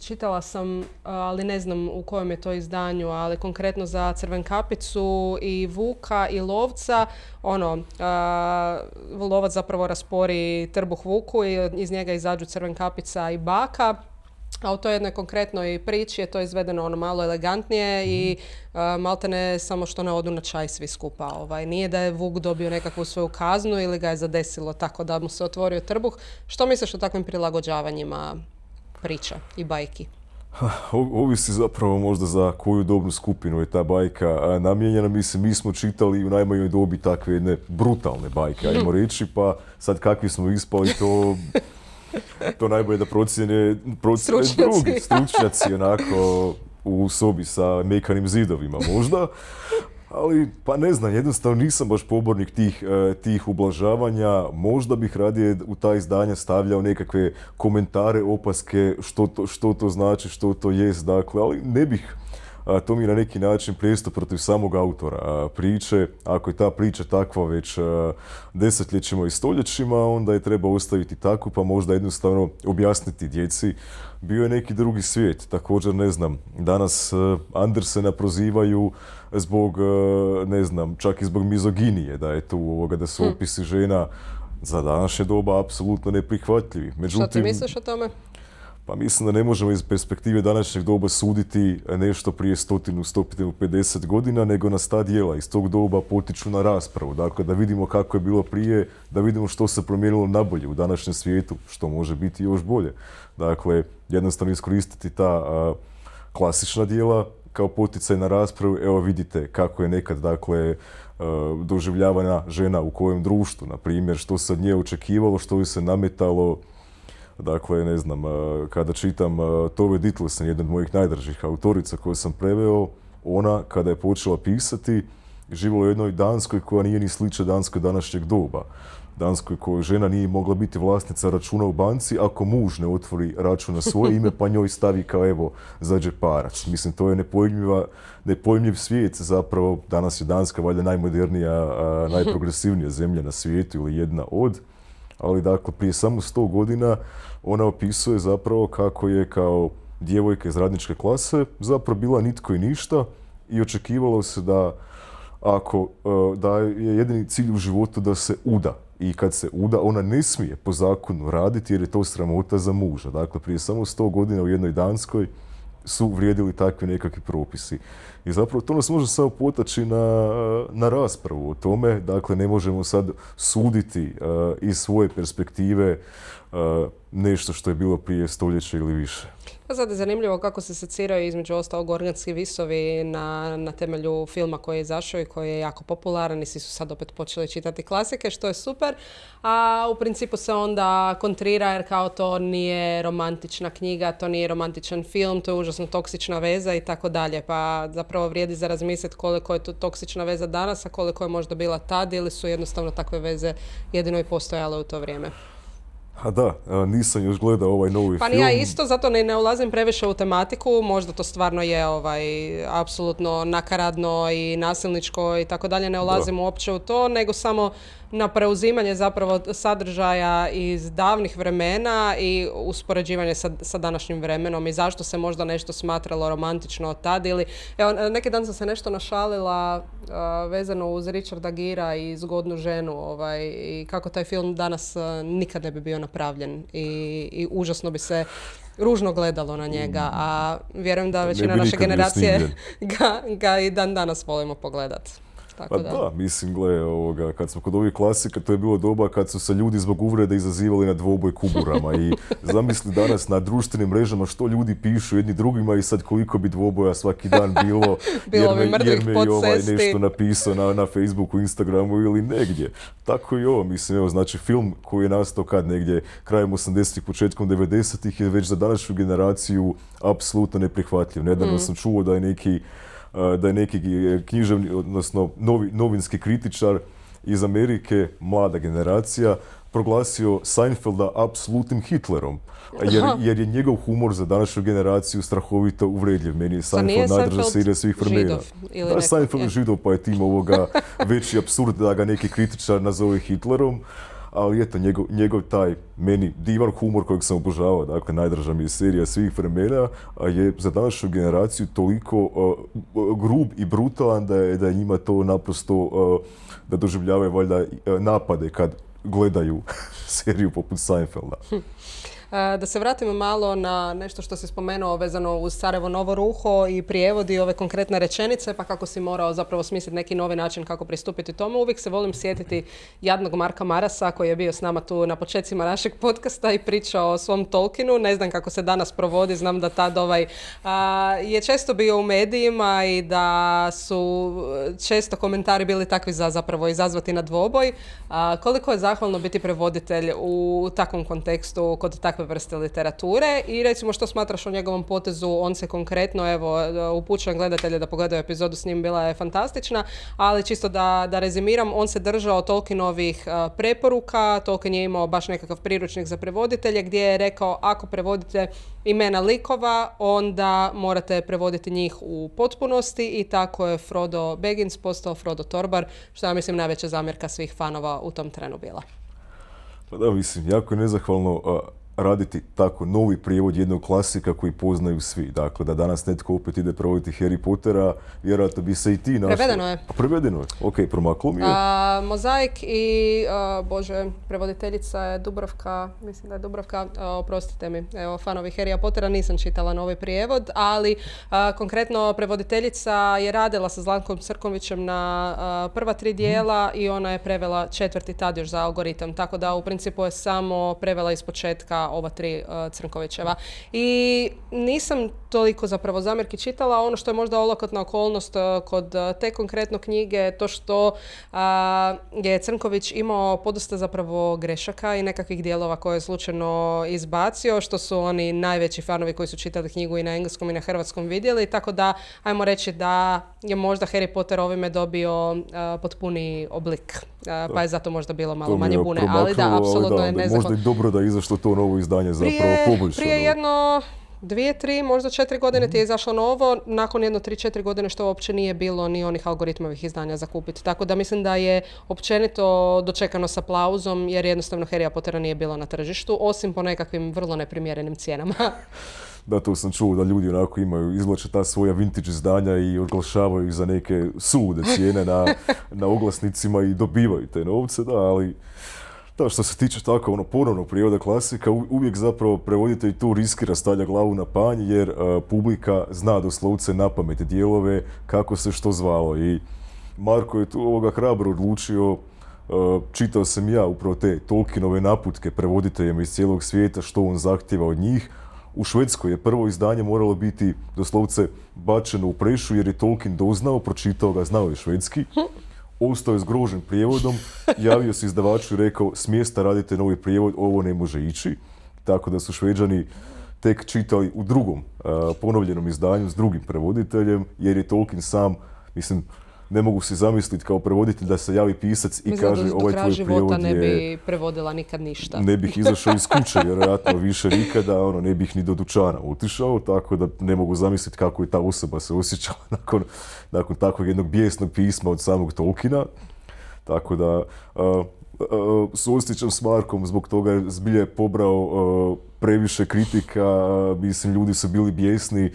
čitala sam, ali ne znam u kojem je to izdanju, ali konkretno za Crvenkapicu i Vuka i Lovca, lovac zapravo raspori trbuh Vuku i iz njega izađu Crvenkapica i Baka. A u toj jednoj konkretnoj priči je to izvedeno malo elegantnije i maltene samo što ne odu na čaj svi skupa. Nije da je Vuk dobio nekakvu svoju kaznu ili ga je zadesilo tako da mu se otvorio trbuh. Što misliš o takvim prilagođavanjima priča i bajki? Ovisi zapravo možda za koju dobnu skupinu je ta bajka namijenjena. Mislim, mi smo čitali u najmanjoj dobi takve jedne brutalne bajke, ajmo reći, pa sad kakvi smo ispali, to najbolje da procjene drugi stručnjaci onako u sobi sa mekanim zidovima možda. Ali, pa ne znam, jednostavno nisam baš pobornik tih ublažavanja. Možda bih radije u ta izdanja stavljao nekakve komentare, opaske, što to znači, što to jest, dakle, ali ne bih. To mi je na neki način prijestup protiv samog autora priče. Ako je ta priča takva već desetljećima i stoljećima, onda je treba ostaviti tako, pa možda jednostavno objasniti djeci. Bio je neki drugi svijet. Također, ne znam, danas Andersena prozivaju zbog, ne znam, čak i zbog mizoginije, da su opisi žena za današnje doba apsolutno neprihvatljivi. Što ti misliš o tome? Pa mislim da ne možemo iz perspektive današnjeg doba suditi nešto prije 100-150 godina, nego nas ta djela iz tog doba potiču na raspravu. Dakle, da vidimo kako je bilo prije, da vidimo što se promijenilo nabolje u današnjem svijetu, što može biti još bolje. Dakle, jednostavno iskoristiti ta klasična djela kao poticaj na raspravu. Evo vidite kako je nekad, dakle, doživljavana žena u kojem društvu, na primjer, što se od nje očekivalo, što joj se nametalo. Dakle, ne znam, kada čitam Tove Ditlevsen, jedan od mojih najdražih autorica koju sam preveo, ona kada je počela pisati, živjela u jednoj Danskoj koja nije ni slična Danskoj današnjeg doba. Danskoj kojoj žena nije mogla biti vlasnica računa u banci ako muž ne otvori račun na svoje ime pa njoj stavi kao evo za džeparac. Mislim, to je nepojmljiv svijet zapravo. Danas je Danska valjda najmodernija, najprogresivnija zemlja na svijetu ili jedna od. Ali dakle, prije samo 100 godina ona opisuje zapravo kako je kao djevojka iz radničke klase zapravo bila nitko i ništa i očekivalo se da je jedini cilj u životu da se uda. I kad se uda, ona ne smije po zakonu raditi jer je to sramota za muža. Dakle, prije samo 100 godina u jednoj Danskoj su vrijedili takvi nekakvi propisi. I zapravo to nas može samo potaći na raspravu o tome. Dakle, ne možemo sad suditi iz svoje perspektive nešto što je bilo prije stoljeća ili više. Pa sad je zanimljivo kako se seciraju između ostalog organski visovi na temelju filma koji je izašao i koji je jako popularan i svi su sad opet počeli čitati klasike, što je super. A u principu se onda kontrira jer kao to nije romantična knjiga, to nije romantičan film, to je užasno toksična veza i tako dalje. Pa zapravo vrijedi za razmisliti koliko je to toksična veza danas, a koliko je možda bila tad ili su jednostavno takve veze jedino i postojale u to vrijeme. A da, nisam još gledao ovaj novi film. Pa ja isto, zato ne ulazim previše u tematiku, možda to stvarno je apsolutno nakaradno i nasilničko i tako dalje, ne ulazim uopće u to, nego samo na preuzimanje zapravo sadržaja iz davnih vremena i uspoređivanje sa današnjim vremenom i zašto se možda nešto smatralo romantično tad ili... Evo, neki dan sam se nešto našalila vezano uz Richarda Gera i Zgodnu ženu i kako taj film danas nikad ne bi bio napravljen i užasno bi se ružno gledalo na njega, a vjerujem da većina naše generacije ga i dan danas volimo pogledati. Pa da, mislim, kad smo kod ovih klasika, to je bilo doba kad su se ljudi zbog uvrede izazivali na dvoboj kuburama i zamisli danas na društvenim mrežama što ljudi pišu jedni drugima i sad koliko bi dvoboja svaki dan bilo jer me i nešto napisao na Facebooku, Instagramu ili negdje. Tako i ovo, mislim, evo, znači film koji je nastao kad negdje krajem 80-ih, početkom 90-ih je već za današnju generaciju apsolutno neprihvatljiv. Nedavno sam čuo da je neki književni, odnosno novinski kritičar iz Amerike, mlada generacija, proglasio Seinfelda apsolutnim Hitlerom. Jer je njegov humor za današnju generaciju strahovito uvredljiv. Meni je Seinfeld najdraža serija svih vremena. Da, Seinfeld je Židov, pa je tim ovoga veći apsurd da ga neki kritičar nazove Hitlerom. Ali eto, njegov taj meni divan humor kojeg sam obožavao, dakle najdraža mi je serija svih vremena, je za današnju generaciju toliko grub i brutalan da je njima to naprosto da doživljavaju valjda napade kad gledaju seriju poput Seinfelda. Da se vratimo malo na nešto što si spomenuo vezano uz Carevo novo ruho i prijevodi ove konkretne rečenice, pa kako si morao zapravo smisliti neki novi način kako pristupiti tome. Uvijek se volim sjetiti jadnog Marka Marasa koji je bio s nama tu na početcima našeg podcasta i pričao o svom Tolkienu. Ne znam kako se danas provodi, znam da tad je često bio u medijima i da su često komentari bili takvi za zapravo izazvati na dvoboj. Koliko je zahvalno biti prevoditelj u takvom kontekstu kod takve vrste literature i recimo što smatraš o njegovom potezu, on se konkretno, evo, upućujem gledatelje da pogledaju epizodu s njim, bila je fantastična, ali čisto da rezimiram, on se držao Tolkienovih preporuka, Tolkien je imao baš nekakav priručnik za prevoditelje gdje je rekao ako prevodite imena likova, onda morate prevoditi njih u potpunosti i tako je Frodo Baggins postao Frodo Torbar, što ja mislim najveća zamjerka svih fanova u tom trenu bila. Pa da, mislim, jako je nezahvalno raditi tako novi prijevod jednog klasika koji poznaju svi. Dakle, da danas netko opet ide prevoditi Harry Pottera, vjerojatno bi se i ti našli. Prevedeno je. Pa prevedeno je. Ok, promaklo mi je. Mozaik i, prevoditeljica je Dubravka, mislim da je Dubravka, oprostite mi, evo, fanovi Harrya Pottera, nisam čitala novi prijevod, ali konkretno prevoditeljica je radila sa Zlatkom Crnkovićem na prva 3 dijela i ona je prevela 4. tad još za Algoritam, tako da u principu je samo prevela iz početka ova 3 Crnkovićeva. I nisam toliko zapravo zamjerki čitala. Ono što je možda olakotna okolnost kod te konkretno knjige, to što je Crnković imao podosta zapravo grešaka i nekakvih dijelova koje je slučajno izbacio, što su oni najveći fanovi koji su čitali knjigu i na engleskom i na hrvatskom vidjeli, tako da ajmo reći da je možda Harry Potter ovime dobio potpuniji oblik, pa je zato možda bilo malo manje bune, ali da, apsolutno je nezahvalno. Možda i dobro da je izašlo to novo izdanje zapravo poboljšano. Prije jedno 2, 3, možda 4 godine ti je izašlo novo, nakon jedno 3-4 godine što uopće nije bilo ni onih algoritmovih izdanja za kupiti. Tako da mislim da je općenito dočekano s aplauzom jer jednostavno Harrya Pottera nije bilo na tržištu, osim po nekakvim vrlo neprimjerenim cijenama. Da, to sam čuo da ljudi onako izvlače ta svoja vintage izdanja i oglašavaju ih za neke sulude cijene na oglasnicima i dobivaju te novce, da, ali da, što se tiče tako ponovnog prijevoda klasika, uvijek zapravo prevoditelj tu riskira, stavlja glavu na panj jer publika zna doslovce napamet dijelove kako se što zvalo i Marko je tu hrabro odlučio čitao sam ja upravo te Tolkienove naputke prevoditeljima iz cijelog svijeta, što on zahtjeva od njih. U Švedskoj je prvo izdanje moralo biti doslovce bačeno u prešu jer je Tolkien doznao, pročitao ga, znao je švedski. Ostao je zgrožen prijevodom, javio se izdavaču i rekao smjesta radite novi prijevod, ovo ne može ići. Tako da su Šveđani tek čitali u drugom ponovljenom izdanju s drugim prevoditeljem, jer je Tolkien sam, mislim, ne mogu si zamisliti kao prevoditelj da se javi pisac i kaže ovaj tvoj prijevod je... ne bi prevodila nikad ništa. Ne bih izašao iz kuće, vjerojatno više nikada, ne bih ni do dućana otišao, tako da ne mogu zamisliti kako je ta osoba se osjećala nakon takvog jednog bijesnog pisma od samog Tolkiena. Tako da suosjećam s Markom, zbog toga zbilja je pobrao previše kritika, mislim ljudi su bili bijesni,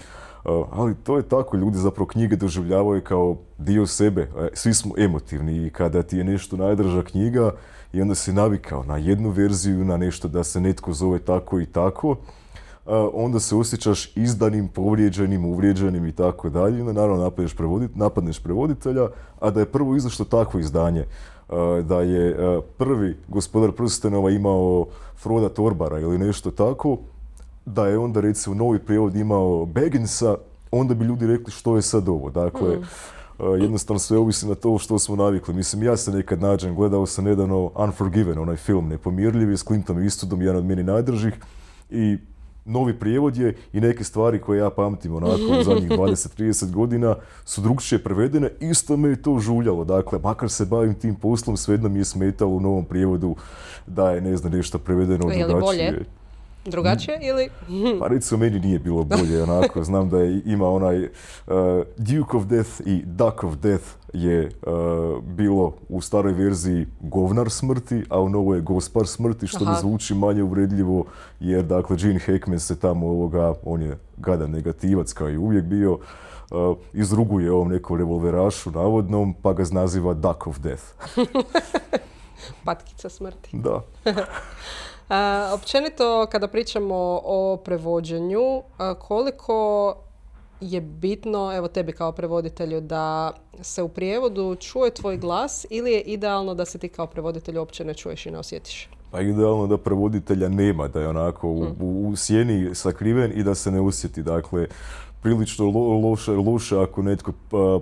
ali to je tako, ljudi zapravo knjige doživljavaju kao dio sebe, svi smo emotivni i kada ti je nešto najdraža knjiga i onda si navikao na jednu verziju, na nešto da se netko zove tako i tako, onda se osjećaš izdanim, povrijeđenim, uvrijeđenim i tako dalje, onda naravno napadneš prevoditelja, a da je prvo izašlo takvo izdanje, da je prvi Gospodar prstenova imao Froda Torbara ili nešto tako, da je onda recimo novi prijevod imao Bagginsa, onda bi ljudi rekli što je sad ovo. Dakle, jednostavno sve ovisi na to što smo navikli. Mislim, ja se nekad nađem, gledao sam nedavno Unforgiven, onaj film Nepomirljivi s Clintom Eastwoodom, jedan od meni najdržih, i novi prijevod je i neke stvari koje ja pamtim onako u zadnjih 20-30 godina su drugčije prevedene, isto me je to žuljalo. Dakle, makar se bavim tim poslom, svejedno mi je smetalo u novom prijevodu da je, ne znam, nešto prevedeno drugačije. Bolje? Drugačije ili? Pa recimo meni nije bilo bolje, onako, znam da ima onaj Duke of Death i Duck of Death je bilo u staroj verziji govnar smrti, a u novoj je gospar smrti, što mi zvuči manje uvredljivo, jer dakle Gene Hackman se tamo on je gadan negativac kao i uvijek bio, izruguje ovom nekom revolverašu navodnom, pa ga naziva Duck of Death. Patkica smrti. Da. Općenito, kada pričamo o prevođenju, koliko je bitno, evo tebi kao prevoditelju, da se u prijevodu čuje tvoj glas ili je idealno da se ti kao prevoditelj uopće ne čuješ i ne osjetiš? Pa idealno da prevoditelja nema, da je onako u sjeni sakriven i da se ne osjeti. Dakle, prilično loše ako netko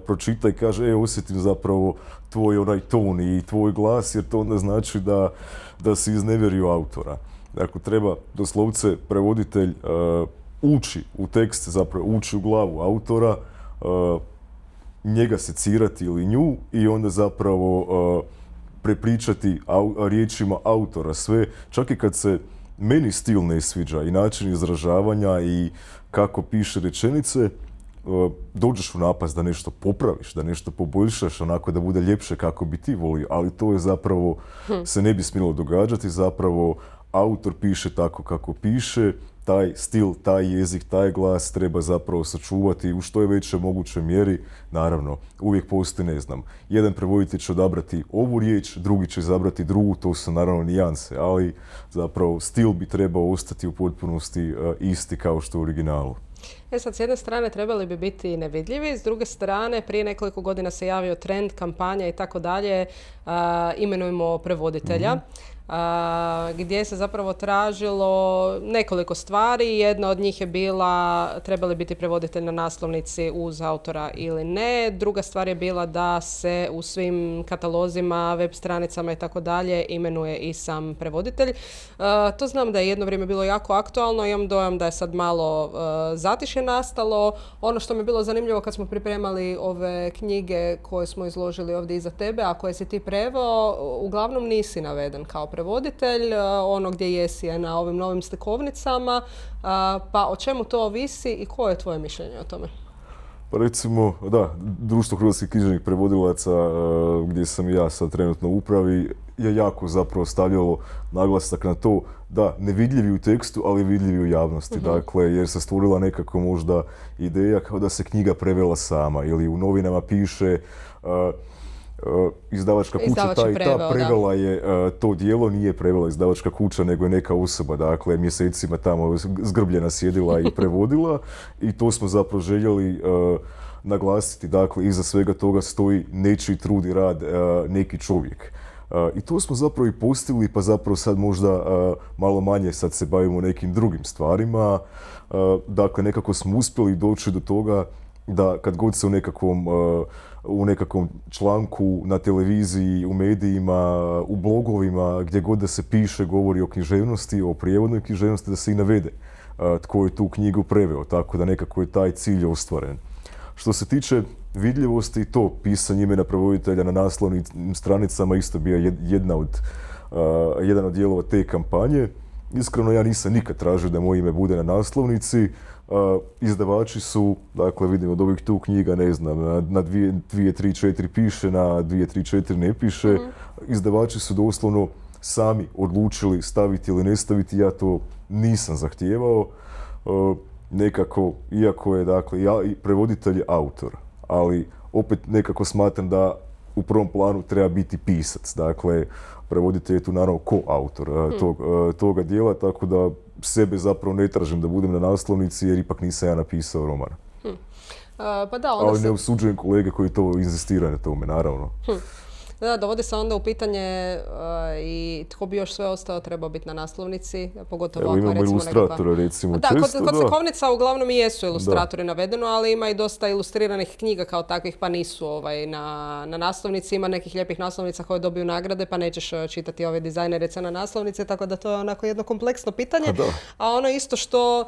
pročita i kaže osjetim zapravo tvoj onaj ton i tvoj glas, jer to onda znači da si iznevjerio autora. Dakle, treba doslovce prevoditelj ući u tekst, zapravo ući u glavu autora, njega secirati ili nju i onda zapravo prepričati riječima autora sve, čak i kad se meni stil ne sviđa i način izražavanja i kako piše rečenice, dođeš u napast da nešto popraviš, da nešto poboljšaš, onako da bude ljepše kako bi ti volio, ali to je zapravo, se ne bi smjelo događati, zapravo autor piše tako kako piše, taj stil, taj jezik, taj glas treba zapravo sačuvati u što je većoj mogućoj mjeri. Naravno, uvijek postoji, ne znam, jedan prevoditelj će odabrati ovu riječ, drugi će izabrati drugu, to su naravno nijanse, ali zapravo stil bi trebao ostati u potpunosti isti kao što u originalu. Sad, s jedne strane trebali bi biti nevidljivi, s druge strane prije nekoliko godina se javio trend, kampanja i tako dalje, imenujemo prevoditelja. Gdje se zapravo tražilo nekoliko stvari. Jedna od njih je bila trebali biti prevoditelj na naslovnici uz autora ili ne. Druga stvar je bila da se u svim katalozima, web stranicama i tako dalje imenuje i sam prevoditelj. To znam da je jedno vrijeme bilo jako aktualno. Imam dojam da je sad malo zatišje nastalo. Ono što mi je bilo zanimljivo kad smo pripremali ove knjige koje smo izložili ovdje iza tebe, a koje si ti preveo, uglavnom nisi naveden kao prevoditelj, ono gdje jesi je na ovim novim slikovnicama, pa o čemu to ovisi i koje je tvoje mišljenje o tome? Pa recimo, da, Društvo hrvatskih književnih prevodilaca, gdje sam ja sad trenutno u upravi, je jako zapravo stavljalo naglasak na to da nevidljivi u tekstu, ali vidljivi u javnosti. Dakle, jer se stvorila nekako možda ideja kao da se knjiga prevela sama ili u novinama piše izdavačka kuća ta prevela je to djelo, nije prevela izdavačka kuća, nego je neka osoba, dakle, mjesecima tamo zgrbljena sjedila i prevodila i to smo zapravo željeli naglasiti, dakle, iza svega toga stoji nečiji trud i rad, neki čovjek. I to smo zapravo i postigli, pa zapravo sad možda malo manje sad se bavimo nekim drugim stvarima. Dakle, nekako smo uspjeli doći do toga da kad god se u nekakvom članku na televiziji, u medijima, u blogovima, gdje god da se piše, govori o književnosti, o prijevodnoj književnosti, da se i navede tko je tu knjigu preveo, tako da nekako je taj cilj ostvaren. Što se tiče vidljivosti, to pisanje imena prevoditelja na naslovnim stranicama isto bio jedan od dijelova te kampanje. Iskreno, ja nisam nikad tražio da moje ime bude na naslovnici. Izdavači su, dakle vidim od ovih tu knjiga, ne znam, na 2, 3, 4 piše, na 2, 3, 4 ne piše. Izdavači su doslovno sami odlučili staviti ili ne staviti, ja to nisam zahtijevao. Nekako, iako je, dakle, prevoditelj je autor, ali opet nekako smatram da u prvom planu treba biti pisac. Dakle, prevoditelj je tu naravno koautor toga dijela, tako da sebe zapravo ne tražim da budem na naslovnici jer ipak nisam ja napisao roman. Pa da, onda ali ne osuđujem kolege koji to inzistiraju na tome, naravno. Da, dovodi se onda u pitanje i tko bi još sve ostao trebao biti na naslovnici, pogotovo ako imamo ilustratore, recimo, da, često, kod Sokovnica uglavnom i jesu ilustratori navedeno, ali ima i dosta ilustriranih knjiga kao takvih, pa nisu na naslovnici. Ima nekih lijepih naslovnica koje dobiju nagrade, pa nećeš čitati ove dizajnerice na naslovnice, tako da to je onako jedno kompleksno pitanje. A ono isto što,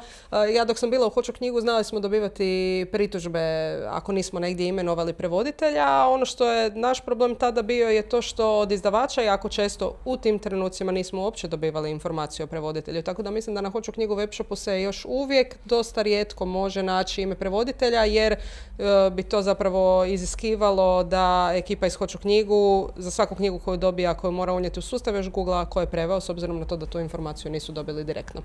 ja dok sam bila u Hoću knjigu, znali smo dobivati pritužbe ako nismo negdje imenovali prevoditelja, a ono što je naš problem tada bio je to što od izdavača jako često u tim trenucima nismo uopće dobivali informaciju o prevoditelju. Tako da mislim da na Hoću knjigu webshopu se još uvijek dosta rijetko može naći ime prevoditelja, jer bi to zapravo iziskivalo da ekipa iz Hoću knjigu za svaku knjigu koju dobija, koju mora unijeti u sustav, još googla ko je preveo, s obzirom na to da tu informaciju nisu dobili direktno.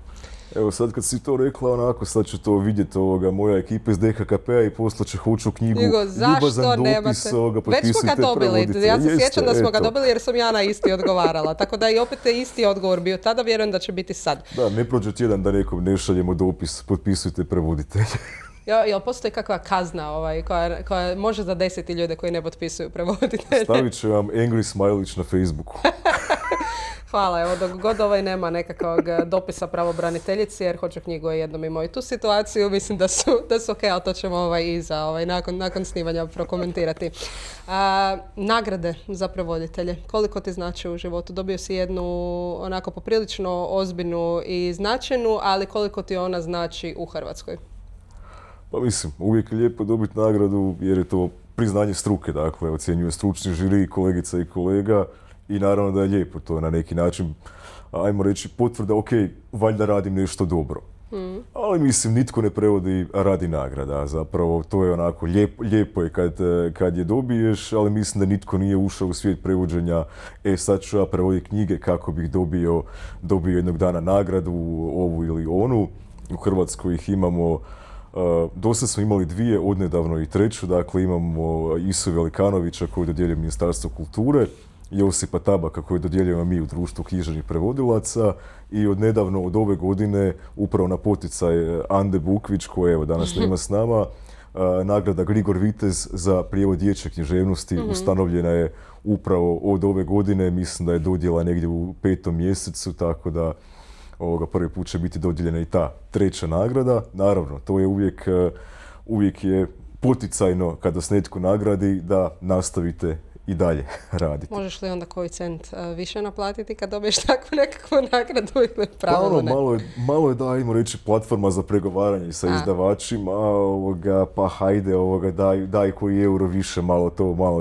Evo sad kad si to rekla, onako sad ću to vidjeti moja ekipa iz DHKP-a i poslat će Hoću knjigu. Ljubazan dopis, već smo ga dobili. Ja se sjećam da smo ga dobili jer sam ja na isti odgovarala. Tako da i opet je isti odgovor bio tada, vjerujem da će biti sad. Da, ne prođe tjedan da nekom ne šaljemo dopis, potpisujte prevoditelje. Jel postoji kakva kazna koja može zadesiti ljude koji ne potpisuju prevoditelje? Stavit će vam angry smajlić na Facebooku. Hvala, evo dok god nema nekakvog dopisa pravobraniteljici, jer Hoću knjigu je jednom imao i tu situaciju, mislim da su ok, ali to ćemo nakon snimanja prokomentirati. Nagrade za prevoditelje, koliko ti znači u životu? Dobio si jednu onako poprilično ozbiljnu i značajnu, ali koliko ti ona znači u Hrvatskoj? Pa mislim, uvijek je lijepo dobiti nagradu jer je to priznanje struke, dakle, ocjenjuje stručni žiri, kolegica i kolega. I naravno da je lijepo to na neki način, ajmo reći, potvrda, ok, valjda radim nešto dobro. Ali mislim, nitko ne prevodi radi nagrada. Zapravo, to je onako, lijepo je kad je dobiješ, ali mislim da nitko nije ušao u svijet prevođenja. Sad ću ja prevoditi knjige kako bih dobio jednog dana nagradu, ovu ili onu. U Hrvatskoj ih imamo, dosta smo imali 2, odnedavno i 3. Dakle, imamo Isu Velikanovića koju dodjeljuje Ministarstvo kulture, Josipa Tabaka koju dodjeljujemo mi u Društvu književnih prevodilaca i odnedavno od ove godine upravo na poticaj Ande Bukvić koja evo danas nema s nama, nagrada Grigor Vitez za prijevod dječje književnosti ustanovljena je upravo od ove godine, mislim da je dodjela negdje u 5. mjesecu, tako da prvi put će biti dodijeljena i ta 3. nagrada. Naravno, to je uvijek je poticajno kada se netko nagradi da nastavite i dalje raditi. Možeš li onda koji cent više naplatiti kad dobiješ takvu nekakvu nagradu ili pravo? Malo je, ajmo reći, platforma za pregovaranje sa izdavačima, pa hajde, daj koji euro više, malo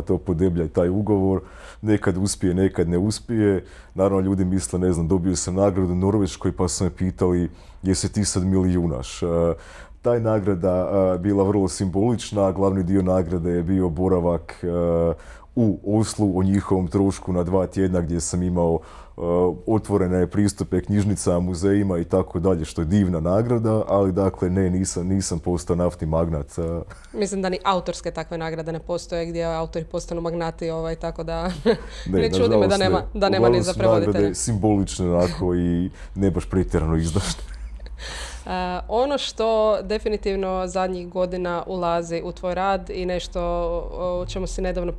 to podebljaj taj ugovor. Nekad uspije, nekad ne uspije. Naravno, ljudi misle, ne znam, dobio sam nagradu u Norveškoj pa su me pitali jesi ti sad milijunaš. Ta je nagrada bila vrlo simbolična, glavni dio nagrade je bio boravak u Oslu o njihovom trošku na 2 tjedna gdje sam imao otvorene pristupe knjižnicama, muzejima i tako dalje, što je divna nagrada, ali dakle nisam postao naftni magnat. Mislim da ni autorske takve nagrade ne postoje gdje autori postanu magnati, tako da ne čudi me da nema ni za prevoditelje. Nagrade simbolične onako i ne baš pretjerano izdašne. Ono što definitivno zadnjih godina ulazi u tvoj rad i nešto o čemu si nedavno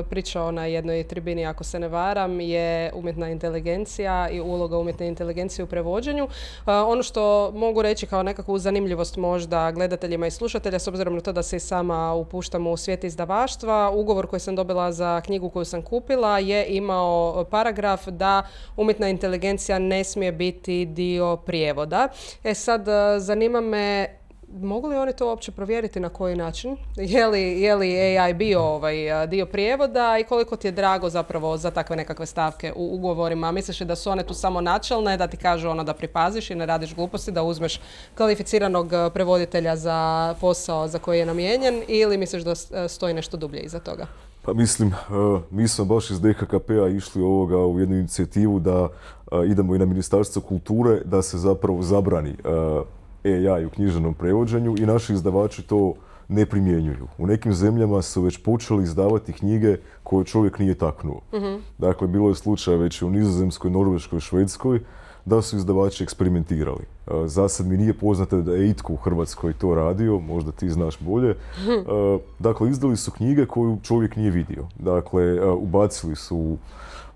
pričao na jednoj tribini, ako se ne varam, je umjetna inteligencija i uloga umjetne inteligencije u prevođenju. Ono što mogu reći kao nekakvu zanimljivost možda gledateljima i slušatelja, s obzirom na to da se i sama upuštam u svijet izdavaštva, ugovor koji sam dobila za knjigu koju sam kupila je imao paragraf da umjetna inteligencija ne smije biti dio prijevoda. Sad, zanima me, mogu li oni to uopće provjeriti, na koji način? Je li AI bio dio prijevoda i koliko ti je drago zapravo za takve nekakve stavke u ugovorima? Misliš li da su one tu samo načelne, da ti kažu da pripaziš i ne radiš gluposti, da uzmeš kvalificiranog prevoditelja za posao za koji je namijenjen, ili misliš da stoji nešto dublje iza toga? Pa mislim, mi smo baš iz DHKP-a išli u jednu inicijativu da idemo i na Ministarstvo kulture da se zapravo zabrani AI u književnom prevođenju i naši izdavači to ne primjenjuju. U nekim zemljama su već počeli izdavati knjige koje čovjek nije taknuo. Dakle, bilo je slučaja već i u Nizozemskoj, Norveškoj, Švedskoj da su izdavači eksperimentirali. Za sad mi nije poznato da je itko u Hrvatskoj to radio, možda ti znaš bolje. Dakle, izdali su knjige koju čovjek nije vidio. Dakle, ubacili su u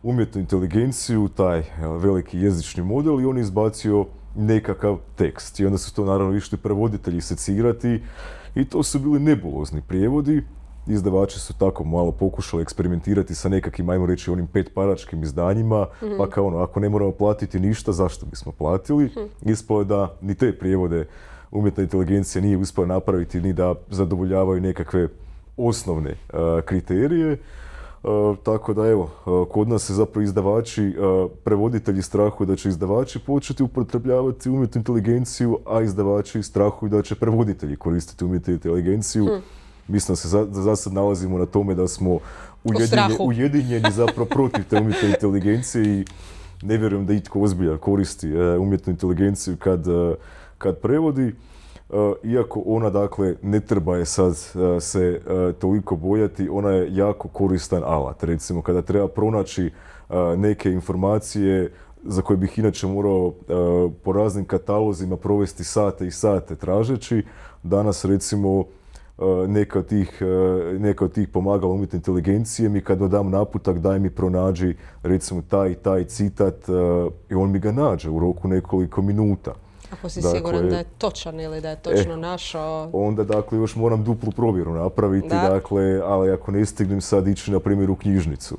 umjetnu inteligenciju taj veliki jezični model i on je izbacio nekakav tekst. I onda su to naravno išli prevoditelji secirati i to su bili nebulozni prijevodi. Izdavači su tako malo pokušali eksperimentirati sa nekakvim, ajmo reći, onim 5-paračkim izdanjima, pa kao ako ne moramo platiti ništa, zašto bismo platili? Ispalo je da ni te prijevode umjetna inteligencija nije uspjela napraviti ni da zadovoljavaju nekakve osnovne kriterije. Tako da evo, kod nas se zapravo izdavači, prevoditelji strahuju da će izdavači početi upotrebljavati umjetnu inteligenciju, a izdavači strahuju da će prevoditelji koristiti umjetnu inteligenciju. Mislim da se za sad nalazimo na tome da smo ujedinjeni zapravo protiv te umjetne inteligencije i ne vjerujem da itko ozbiljan koristi umjetnu inteligenciju kad prevodi. Iako ona, dakle, ne treba je sad se toliko bojati, ona je jako koristan alat. Recimo, kada treba pronaći neke informacije za koje bih inače morao po raznim katalozima provesti sate i sate tražeći, danas recimo neka od tih pomagala umjetne inteligencije mi kad dodam naputak daj mi pronađi recimo taj i taj citat i on mi ga nađe u roku nekoliko minuta. Ako si siguran da je točan ili da je točno našao... Onda, dakle, još moram duplu provjeru napraviti, dakle, ali ako ne stignem sad ići, na primjer, u knjižnicu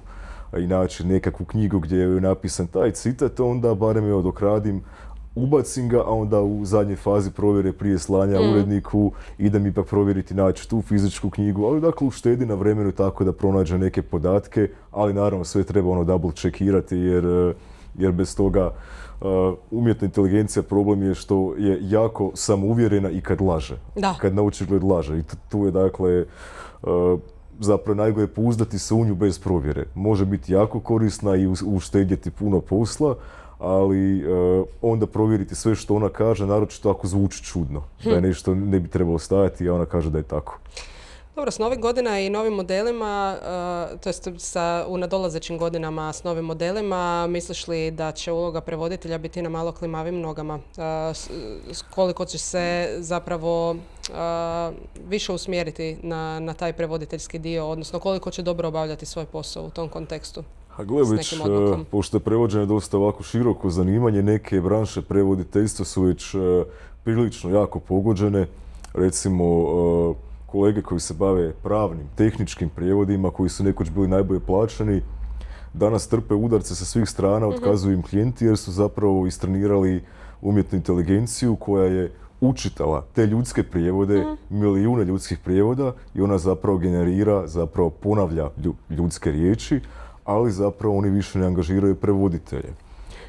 i naći nekakvu knjigu gdje je napisan taj citat, onda barem dok radim, ubacim ga, a onda u zadnjoj fazi provjere prije slanja uredniku idem ipak provjeriti, naći tu fizičku knjigu, ali dakle uštedi na vremenu tako da pronađe neke podatke, ali naravno sve treba double checkirati jer bez toga umjetna inteligencija problem je što je jako samouvjerena i kad laže. Kad na očigled laže. I tu je dakle zapravo najgore pouzdati se u nju bez provjere. Može biti jako korisna i uštedjeti puno posla, ali onda provjeriti sve što ona kaže, naročito ako zvuči čudno. Da je nešto ne bi trebalo stajati, a ona kaže da je tako. Dobro, s novih godina i novim modelima, to jest u nadolazećim godinama s novim modelima, misliš li da će uloga prevoditelja biti na malo klimavim nogama? Koliko će se zapravo više usmjeriti na taj prevoditeljski dio, odnosno koliko će dobro obavljati svoj posao u tom kontekstu? A gle, već, pošto je prevođenje dosta ovako široko zanimanje, neke branše prevoditeljstva su već prilično jako pogođene. Recimo, kolege koji se bave pravnim, tehničkim prijevodima, koji su nekoć bili najbolje plaćeni, danas trpe udarce sa svih strana, otkazuju im klijenti jer su zapravo istrenirali umjetnu inteligenciju koja je učitala te ljudske prijevode, milijune ljudskih prijevoda i ona zapravo generira, zapravo ponavlja ljudske riječi, ali zapravo oni više ne angažiraju prevoditelje.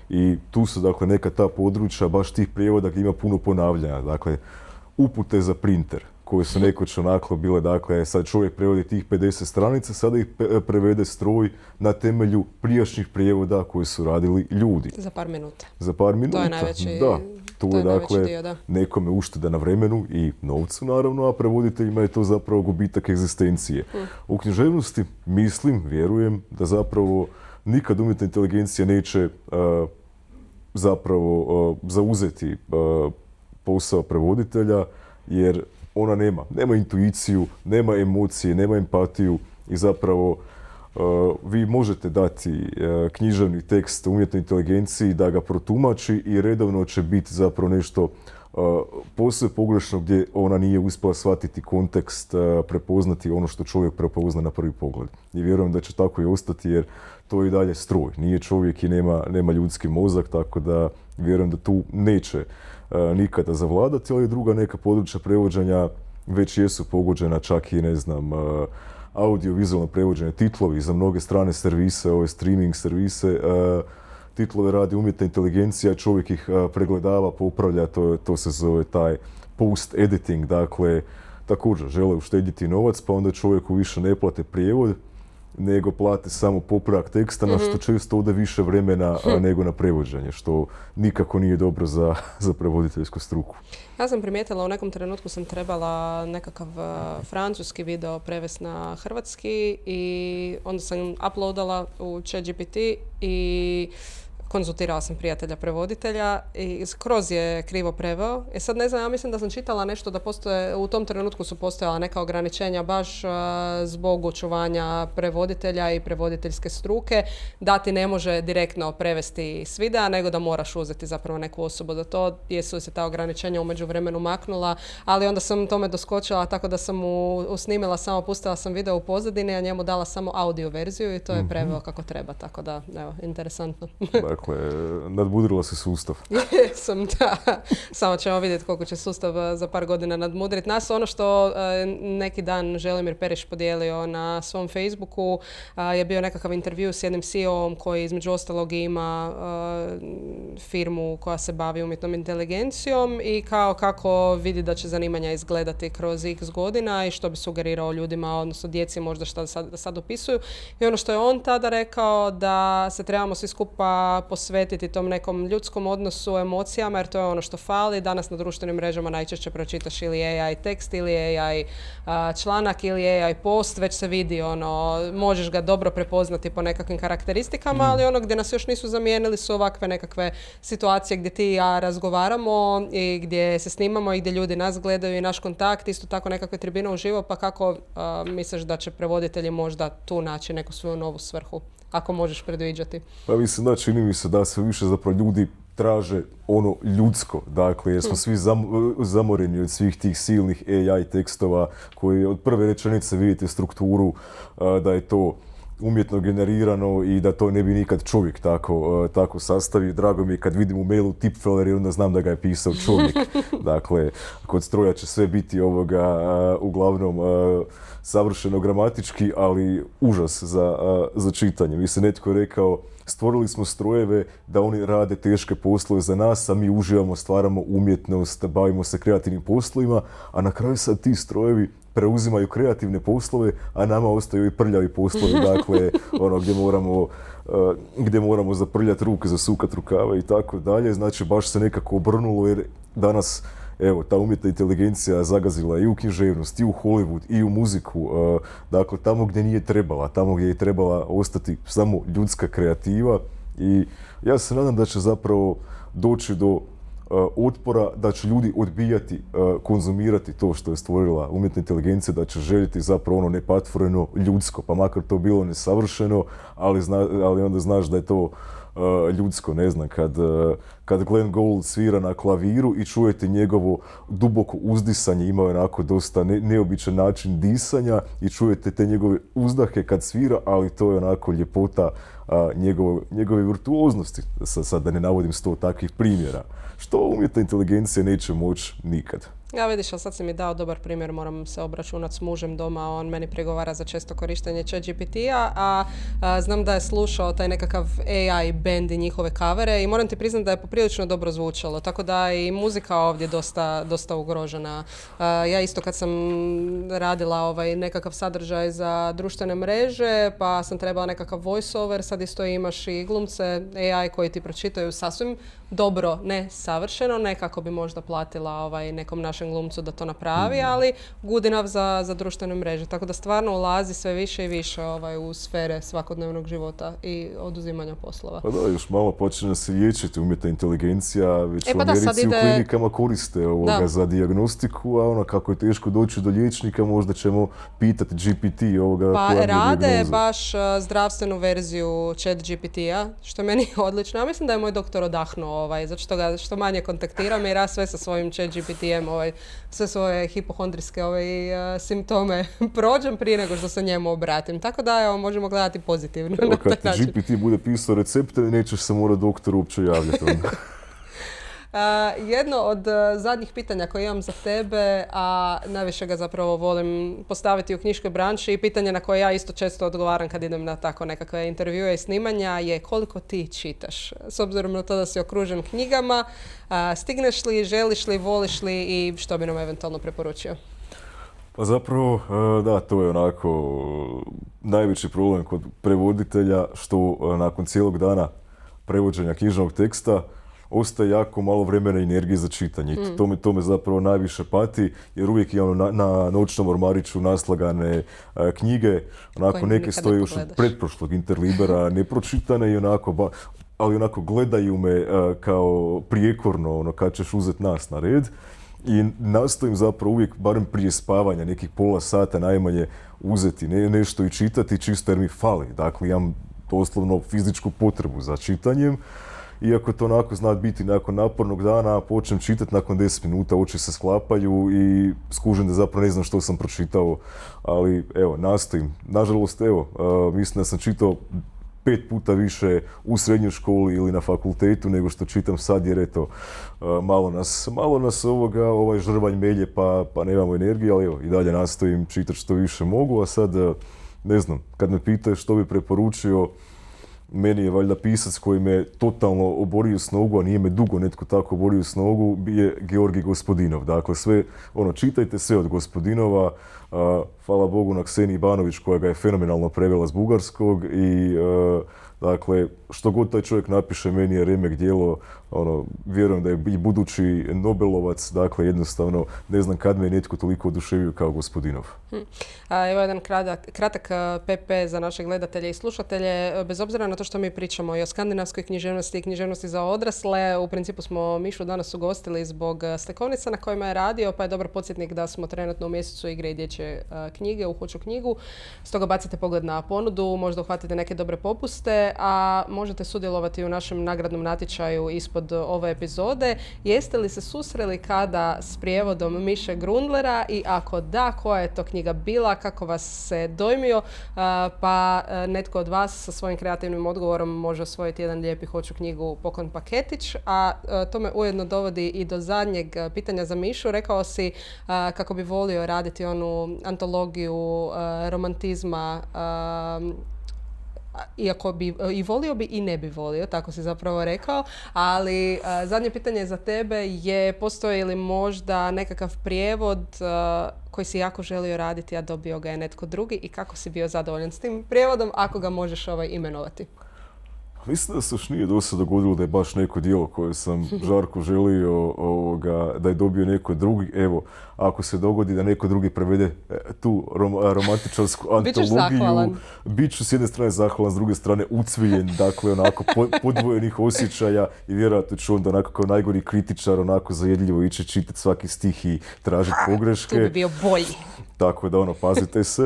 I tu su dakle neka ta područja baš tih prijevoda gdje ima puno ponavljanja. Dakle, upute za printer koje su nekoć onako bile, dakle, sad čovjek prevodi tih 50 stranica, sada ih prevede stroj na temelju prijašnjih prijevoda koje su radili ljudi. Za par minuta. Za par minuta, to je najveći, da. Tu je dakle dio, da. Nekome ušteda na vremenu i novcu naravno, a prevoditeljima je to zapravo gubitak egzistencije. U književnosti mislim, vjerujem, da zapravo nikad umjetna inteligencija neće zapravo zauzeti posao prevoditelja, jer ona nema intuiciju, nema emocije, nema empatiju i zapravo vi možete dati književni tekst umjetnoj inteligenciji da ga protumači i redovno će biti zapravo nešto posve pogrešno gdje ona nije uspjela shvatiti kontekst, prepoznati ono što čovjek prepozna na prvi pogled. I vjerujem da će tako i ostati jer to je i dalje stroj. Nije čovjek i nema ljudski mozak, tako da vjerujem da tu neće nikada zavladati, ali druga neka područja prevođenja već jesu pogođena, čak i audio-vizualno prevođenje, titlovi za mnoge strane servise, ove streaming servise, titlove radi umjetna inteligencija, čovjek ih pregledava, popravlja, to se zove taj post-editing, dakle, također žele uštedjeti novac, pa onda čovjeku više ne plate prijevod, nego plate samo popravak teksta, na što često ode više vremena nego na prevođenje, što nikako nije dobro za prevoditeljsku struku. Ja sam primijetila, u nekom trenutku sam trebala nekakav francuski video prevesti na hrvatski i onda sam uploadala u ChatGPT i konzultirala sam prijatelja prevoditelja i skroz je krivo preveo. I sad ne znam, ja mislim da sam čitala nešto da postoje, u tom trenutku su postojala neka ograničenja baš zbog očuvanja prevoditelja i prevoditeljske struke, da ti ne može direktno prevesti s videa, nego da moraš uzeti zapravo neku osobu za to. Jesu se ta ograničenja u međuvremenu maknula, ali onda sam tome doskočila tako da sam mu snimila samo, pustila sam video u pozadini, a njemu dala samo audio verziju i to je preveo kako treba, tako da, evo, interesantno. Dakle, nadmudrila se sustav. Jesam, da. Samo ćemo vidjeti koliko će sustav za par godina nadmudriti nas. Ono što neki dan Želimir Periš podijelio na svom Facebooku je bio nekakav intervju s jednim CEO-om koji između ostalog ima firmu koja se bavi umjetnom inteligencijom i kako vidi da će zanimanja izgledati kroz x godina i što bi sugerirao ljudima, odnosno djeci možda što sad opisuju. I ono što je on tada rekao, da se trebamo svi skupa posvetiti tom nekom ljudskom odnosu, emocijama, jer to je ono što fali. Danas na društvenim mrežama najčešće pročitaš ili AI tekst, ili AI članak, ili AI post, već se vidi možeš ga dobro prepoznati po nekakvim karakteristikama, ali ono gdje nas još nisu zamijenili su ovakve nekakve situacije gdje ti i ja razgovaramo i gdje se snimamo i gdje ljudi nas gledaju i naš kontakt, isto tako nekakve tribine uživo, pa kako misliš da će prevoditelji možda tu naći neku svoju novu svrhu? Ako možeš predviđati. Pa mislim da čini mi se da sve više zapravo ljudi traže ono ljudsko, dakle jer smo svi zamoreni od svih tih silnih AI tekstova koji od prve rečenice vidite strukturu da je to umjetno generirano i da to ne bi nikad čovjek tako sastavi. Drago mi je kad vidim u mailu tipfeler i onda znam da ga je pisao čovjek. Dakle, kod stroja će sve biti uglavnom savršeno gramatički, ali užas za čitanje. Mi se netko rekao, stvorili smo strojeve da oni rade teške poslove za nas, a mi uživamo, stvaramo umjetnost, bavimo se kreativnim poslovima, a na kraju sad ti strojevi preuzimaju kreativne poslove, a nama ostaju i prljavi poslovi, dakle, gdje moramo zaprljati ruke, zasukati rukave i tako dalje. Znači, baš se nekako obrnulo jer danas, evo, ta umjetna inteligencija zagazila i u književnost, i u Hollywood, i u muziku. Dakle, tamo gdje nije trebala, tamo gdje je trebala ostati samo ljudska kreativa. I ja se nadam da će zapravo doći do otpora, da će ljudi odbijati konzumirati to što je stvorila umjetna inteligencija, da će željeti zapravo ono nepatvoreno ljudsko, pa makar to bilo nesavršeno, ali onda znaš da je to ljudsko, ne znam, kad Glenn Gould svira na klaviru i čujete njegovo duboko uzdisanje, ima onako dosta neobičan način disanja i čujete te njegove uzdahe kad svira, ali to je onako ljepota njegove virtuoznosti, sad da ne navodim 100 takvih primjera, što umjetna inteligencija neće moći nikad. Ja vidiš, ali sad si mi dao dobar primjer, moram se obračunati s mužem doma, on meni prigovara za često korištenje ChatGPT-a, a znam da je slušao taj nekakav AI band i njihove kavere i moram ti priznati da je poprilično dobro zvučalo, tako da i muzika ovdje dosta ugrožena. Ja isto kad sam radila nekakav sadržaj za društvene mreže, pa sam trebala nekakav voiceover, sad isto imaš i glumce AI koji ti pročitaju sasvim dobro, ne savršeno, ne kako bi možda platila nekom našem glumcu da to napravi, ali good enough za društvene mreže. Tako da stvarno ulazi sve više i više u sfere svakodnevnog života i oduzimanja poslova. Pa da, još malo počne se liječiti umjetna inteligencija, već u pa da, Americi ide... u klinikama koriste za dijagnostiku, a kako je teško doći do liječnika, možda ćemo pitati GPT Pa rade baš zdravstvenu verziju chat GPT-a, što je meni odlično. Ja mislim da je moj doktor odahnuo, zato što ga što manje kontaktiram jer ja sve sa svojim chat GPT-em, sve svoje hipohondrijske simptome prođem prije nego što se njemu obratim. Tako da, evo, možemo gledati pozitivno. Evo, kad ti GPT bude pisao recepte, nećeš se morati doktoru uopće javljati. Jedno od zadnjih pitanja koje imam za tebe, a najviše ga zapravo volim postaviti u knjiškoj branši i pitanje na koje ja isto često odgovaram kad idem na tako nekakve intervjue i snimanja je koliko ti čitaš? S obzirom na to da si okružen knjigama, stigneš li, želiš li, voliš li i što bi nam eventualno preporučio? Pa zapravo, da, to je onako najveći problem kod prevoditelja što nakon cijelog dana prevođenja knjižnog teksta ostaje jako malo vremena i energije za čitanje. To me zapravo najviše pati, jer uvijek imam na noćnom ormariću naslagane knjige, onako neke stoje još od pretprošlog Interlibera, nepročitane i onako, ali onako gledaju me kao prijekorno, kad ćeš uzeti nas na red. I nastojim zapravo uvijek, barem prije spavanja, nekih pola sata najmanje uzeti nešto i čitati, čisto jer mi fali. Dakle, imam doslovno fizičku potrebu za čitanjem. Iako to onako zna biti nakon napornog dana, počnem čitati nakon 10 minuta, oči se sklapaju i skužim da zapravo ne znam što sam pročitao. Ali evo, nastojim. Nažalost, evo, mislim da sam čitao 5 puta više u srednjoj školi ili na fakultetu nego što čitam sad, jer eto, malo nas ovaj žrvanj melje pa nemamo energije, ali evo, i dalje nastojim čitati što više mogu, a sad, ne znam, kad me pitaju što bi preporučio, meni je valjda pisac koji me totalno oborio s nogu, a nije me dugo netko tako oborio s nogu, je Georgij Gospodinov. Dakle, sve, čitajte sve od Gospodinova. Hvala Bogu na Kseniji Banović koja ga je fenomenalno prevela s bugarskog i dakle, što god taj čovjek napiše, meni je remek djelo, vjerujem da je i budući Nobelovac, dakle, jednostavno ne znam kad me netko toliko oduševio kao Gospodinov. Evo jedan kratak PP za naše gledatelje i slušatelje. Bez obzira na to što mi pričamo i o skandinavskoj književnosti i književnosti za odrasle, u principu smo Mišu danas ugostili zbog stekovnica na kojima je radio, pa je dobar podsjetnik da smo trenutno u mjesecu igre i dječje knjige, u Hoću knjigu. Stoga bacite pogled na ponudu, možda uhvatite neke dobre popuste, a možete sudjelovati u našem nagradnom natječaju ispod ove epizode. Jeste li se susreli kada s prijevodom Miše Grundlera i ako da, koja je to knjiga bila, kako vas se dojmio, pa netko od vas sa svojim kreativnim odgovorom može osvojiti jedan lijepi Hoću knjigu poklon paketić, a to me ujedno dovodi i do zadnjeg pitanja za Mišu. Rekao si kako bi volio raditi onu antologiju romantizma, iako bi i volio bi i ne bi volio, tako si zapravo rekao, ali zadnje pitanje za tebe je postoji li možda nekakav prijevod koji si jako želio raditi, a dobio ga je netko drugi i kako si bio zadovoljan s tim prijevodom, ako ga možeš imenovati? Mislim da se još nije do sada dogodilo da je baš neko djelo koje sam žarko želio da je dobio neko drugi. Evo, ako se dogodi da neko drugi prevede tu romantičarsku antologiju, bit ću s jedne strane zahvalan, s druge strane ucviljen, dakle onako podvojenih osjećaja i vjerojatno ću onda onako kao najgori kritičar onako zajedljivo ići čitati svaki stih i tražiti pogreške. Tu bi bio bolji. Tako da pazite se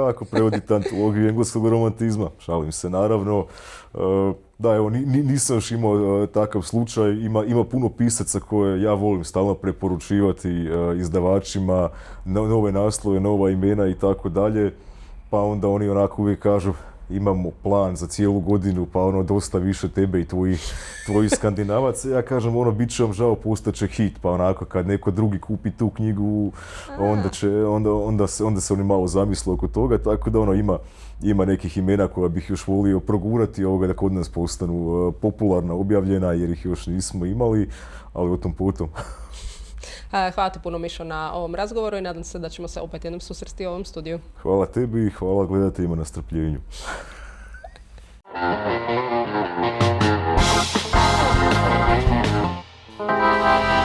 ako prevodite antologiju engleskog romantizma, šalim se naravno. Da, evo, nisam još imao takav slučaj, ima puno pisaca koje ja volim stalno preporučivati izdavačima, nove naslove, nova imena i tako dalje, pa onda oni onako uvijek kažu imamo plan za cijelu godinu, pa dosta više tebe i tvojih Skandinavaca. Ja kažem, bit će vam žao, postaće hit, pa onako kad neko drugi kupi tu knjigu, onda se oni malo zamisle oko toga, tako da ima nekih imena koja bih još volio progurati da kod nas postanu popularna, objavljena, jer ih još nismo imali, ali o tom potom. Hvala ti puno, Mišo, na ovom razgovoru i nadam se da ćemo se opet jednom susresti u ovom studiju. Hvala tebi i hvala gledateljima na strpljenju. Ćao!